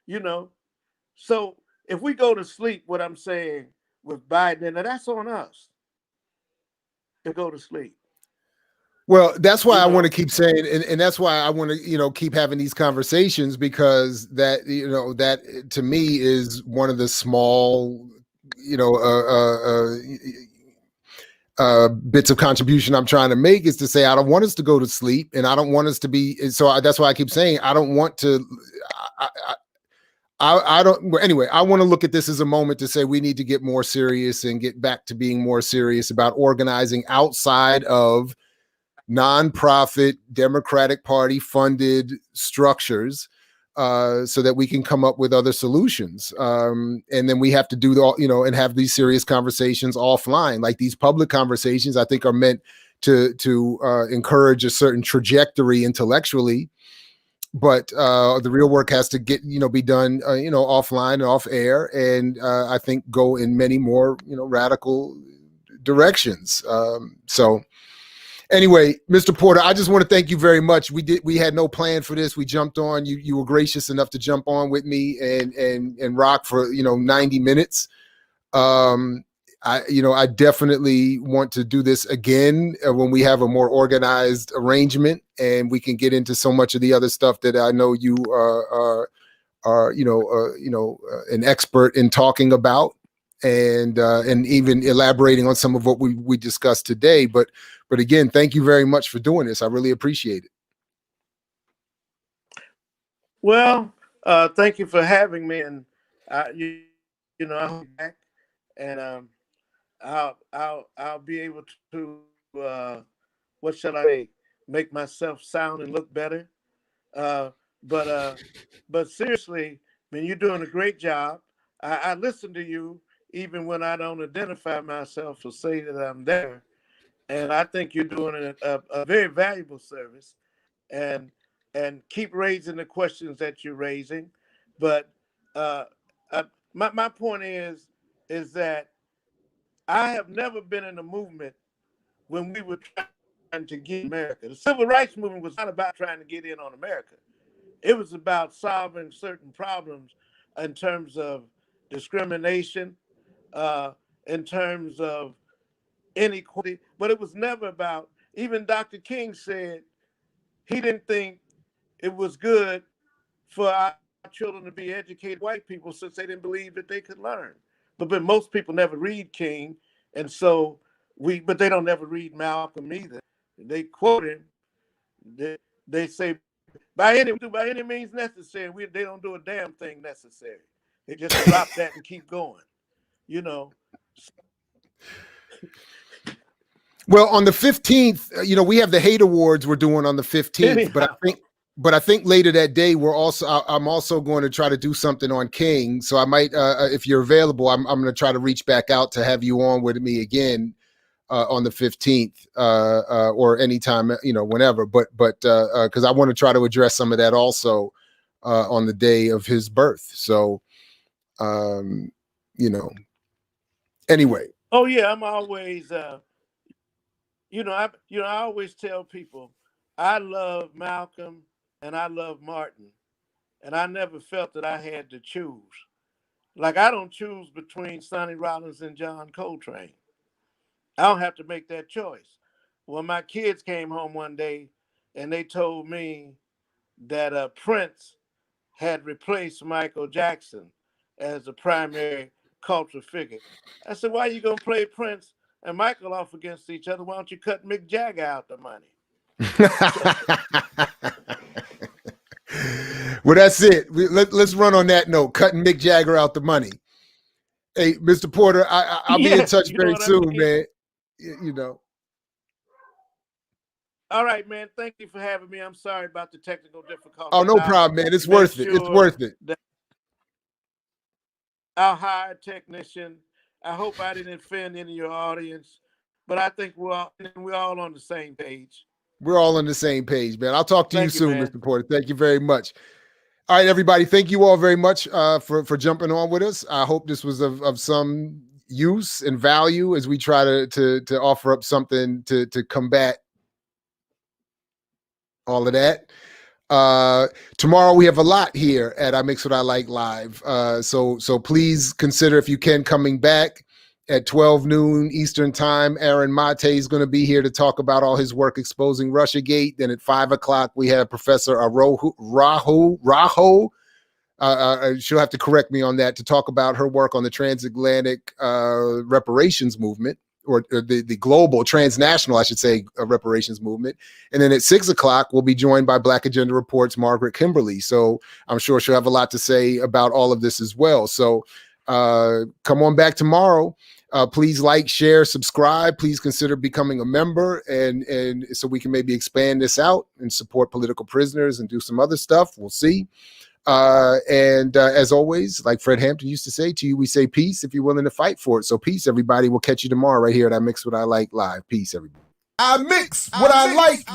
S2: you know, so if we go to sleep, what I'm saying with Biden, and that's on us to go to sleep.
S1: Well, that's why
S2: You
S1: I want
S2: know,
S1: to keep saying, and that's why I want to, keep having these conversations, because that, that to me is one of the small, you know, bits of contribution I'm trying to make, is to say I don't want us to go to sleep, and I don't want us to be. That's why I keep saying I don't want to. I don't. Well, anyway, I want to look at this as a moment to say we need to get more serious and get back to being more serious about organizing outside of nonprofit Democratic Party funded structures, so that we can come up with other solutions. And then we have to do and have these serious conversations offline. Like these public conversations, I think are meant to encourage a certain trajectory intellectually. But the real work has to be done, offline and off air, and I think go in many more, radical directions. So anyway, Mr. Porter, I just want to thank you very much. We had no plan for this. We jumped on. You were gracious enough to jump on with me and rock for 90 minutes. I definitely want to do this again when we have a more organized arrangement and we can get into so much of the other stuff that I know you are an expert in talking about, and even elaborating on some of what we discussed today. But again, thank you very much for doing this. I really appreciate it.
S2: well, thank you for having me, and I hope you're back, and I'll be able to what shall I say, make myself sound and look better. Uh, but but seriously, I mean, you're doing a great job. I listen to you even when I don't identify myself or say that I'm there, and I think you're doing a very valuable service, and keep raising the questions that you're raising. But uh, my point is that I have never been in a movement when we were trying to get America. The civil rights movement was not about trying to get in on America. It was about solving certain problems in terms of discrimination, uh, in terms of inequality, but it was never about, even Dr. King said he didn't think it was good for our children to be educated white people since they didn't believe that they could learn. But most people never read King, and so but they don't ever read Malcolm either. They quote him. They say by any means necessary. They don't do a damn thing necessary. They just drop that and keep going. You know.
S1: Well, on the 15th, we have the hate awards we're doing on the 15th, but I think later that day I'm also going to try to do something on King. So I might, if you're available, I'm going to try to reach back out to have you on with me again on the 15th, or anytime, whenever. But because I want to try to address some of that also on the day of his birth. So, anyway.
S2: Oh yeah, I'm always. I always tell people I love Malcolm and I love Martin, and I never felt that I had to choose. Like I don't choose between Sonny Rollins and John Coltrane. I don't have to make that choice. When my kids came home one day and they told me that Prince had replaced Michael Jackson as the primary cultural figure, I said, "Why are you gonna play Prince and Michael off against each other? Why don't you cut Mick Jagger out the money?"
S1: Well, that's it. Let's run on that note. Cutting Mick Jagger out the money. Hey, Mr. Porter, I'll be in touch very soon, man.
S2: All right, man. Thank you for having me. I'm sorry about the technical difficulties.
S1: Oh, no problem, man. It's worth it. It's worth it.
S2: I'll hire a technician. I hope I didn't offend any of your audience, but I think we're all on the same page.
S1: We're all on the same page, man. I'll talk to you soon,
S2: man.
S1: Mr. Porter. Thank you very much. All right, everybody. Thank you all very much for jumping on with us. I hope this was of some use and value as we try to offer up something to combat all of that. Tomorrow we have a lot here at I Mix What I Like Live. So please consider, if you can, coming back. At 12 noon Eastern time, Aaron Mate is going to be here to talk about all his work exposing Russiagate. Then at 5 o'clock, we have Professor Raho. She'll have to correct me on that, to talk about her work on the transatlantic reparations movement, or the global, transnational, I should say, reparations movement. And then at 6 o'clock, we'll be joined by Black Agenda Report's Margaret Kimberly. So I'm sure she'll have a lot to say about all of this as well. So come on back tomorrow. Please like, share, subscribe. Please consider becoming a member, and so we can maybe expand this out and support political prisoners and do some other stuff. We'll see. As always, like Fred Hampton used to say, to you we say peace if you're willing to fight for it. So peace, everybody. We'll catch you tomorrow right here at I Mix What I Like Live. Peace, everybody.
S3: I mix what I like.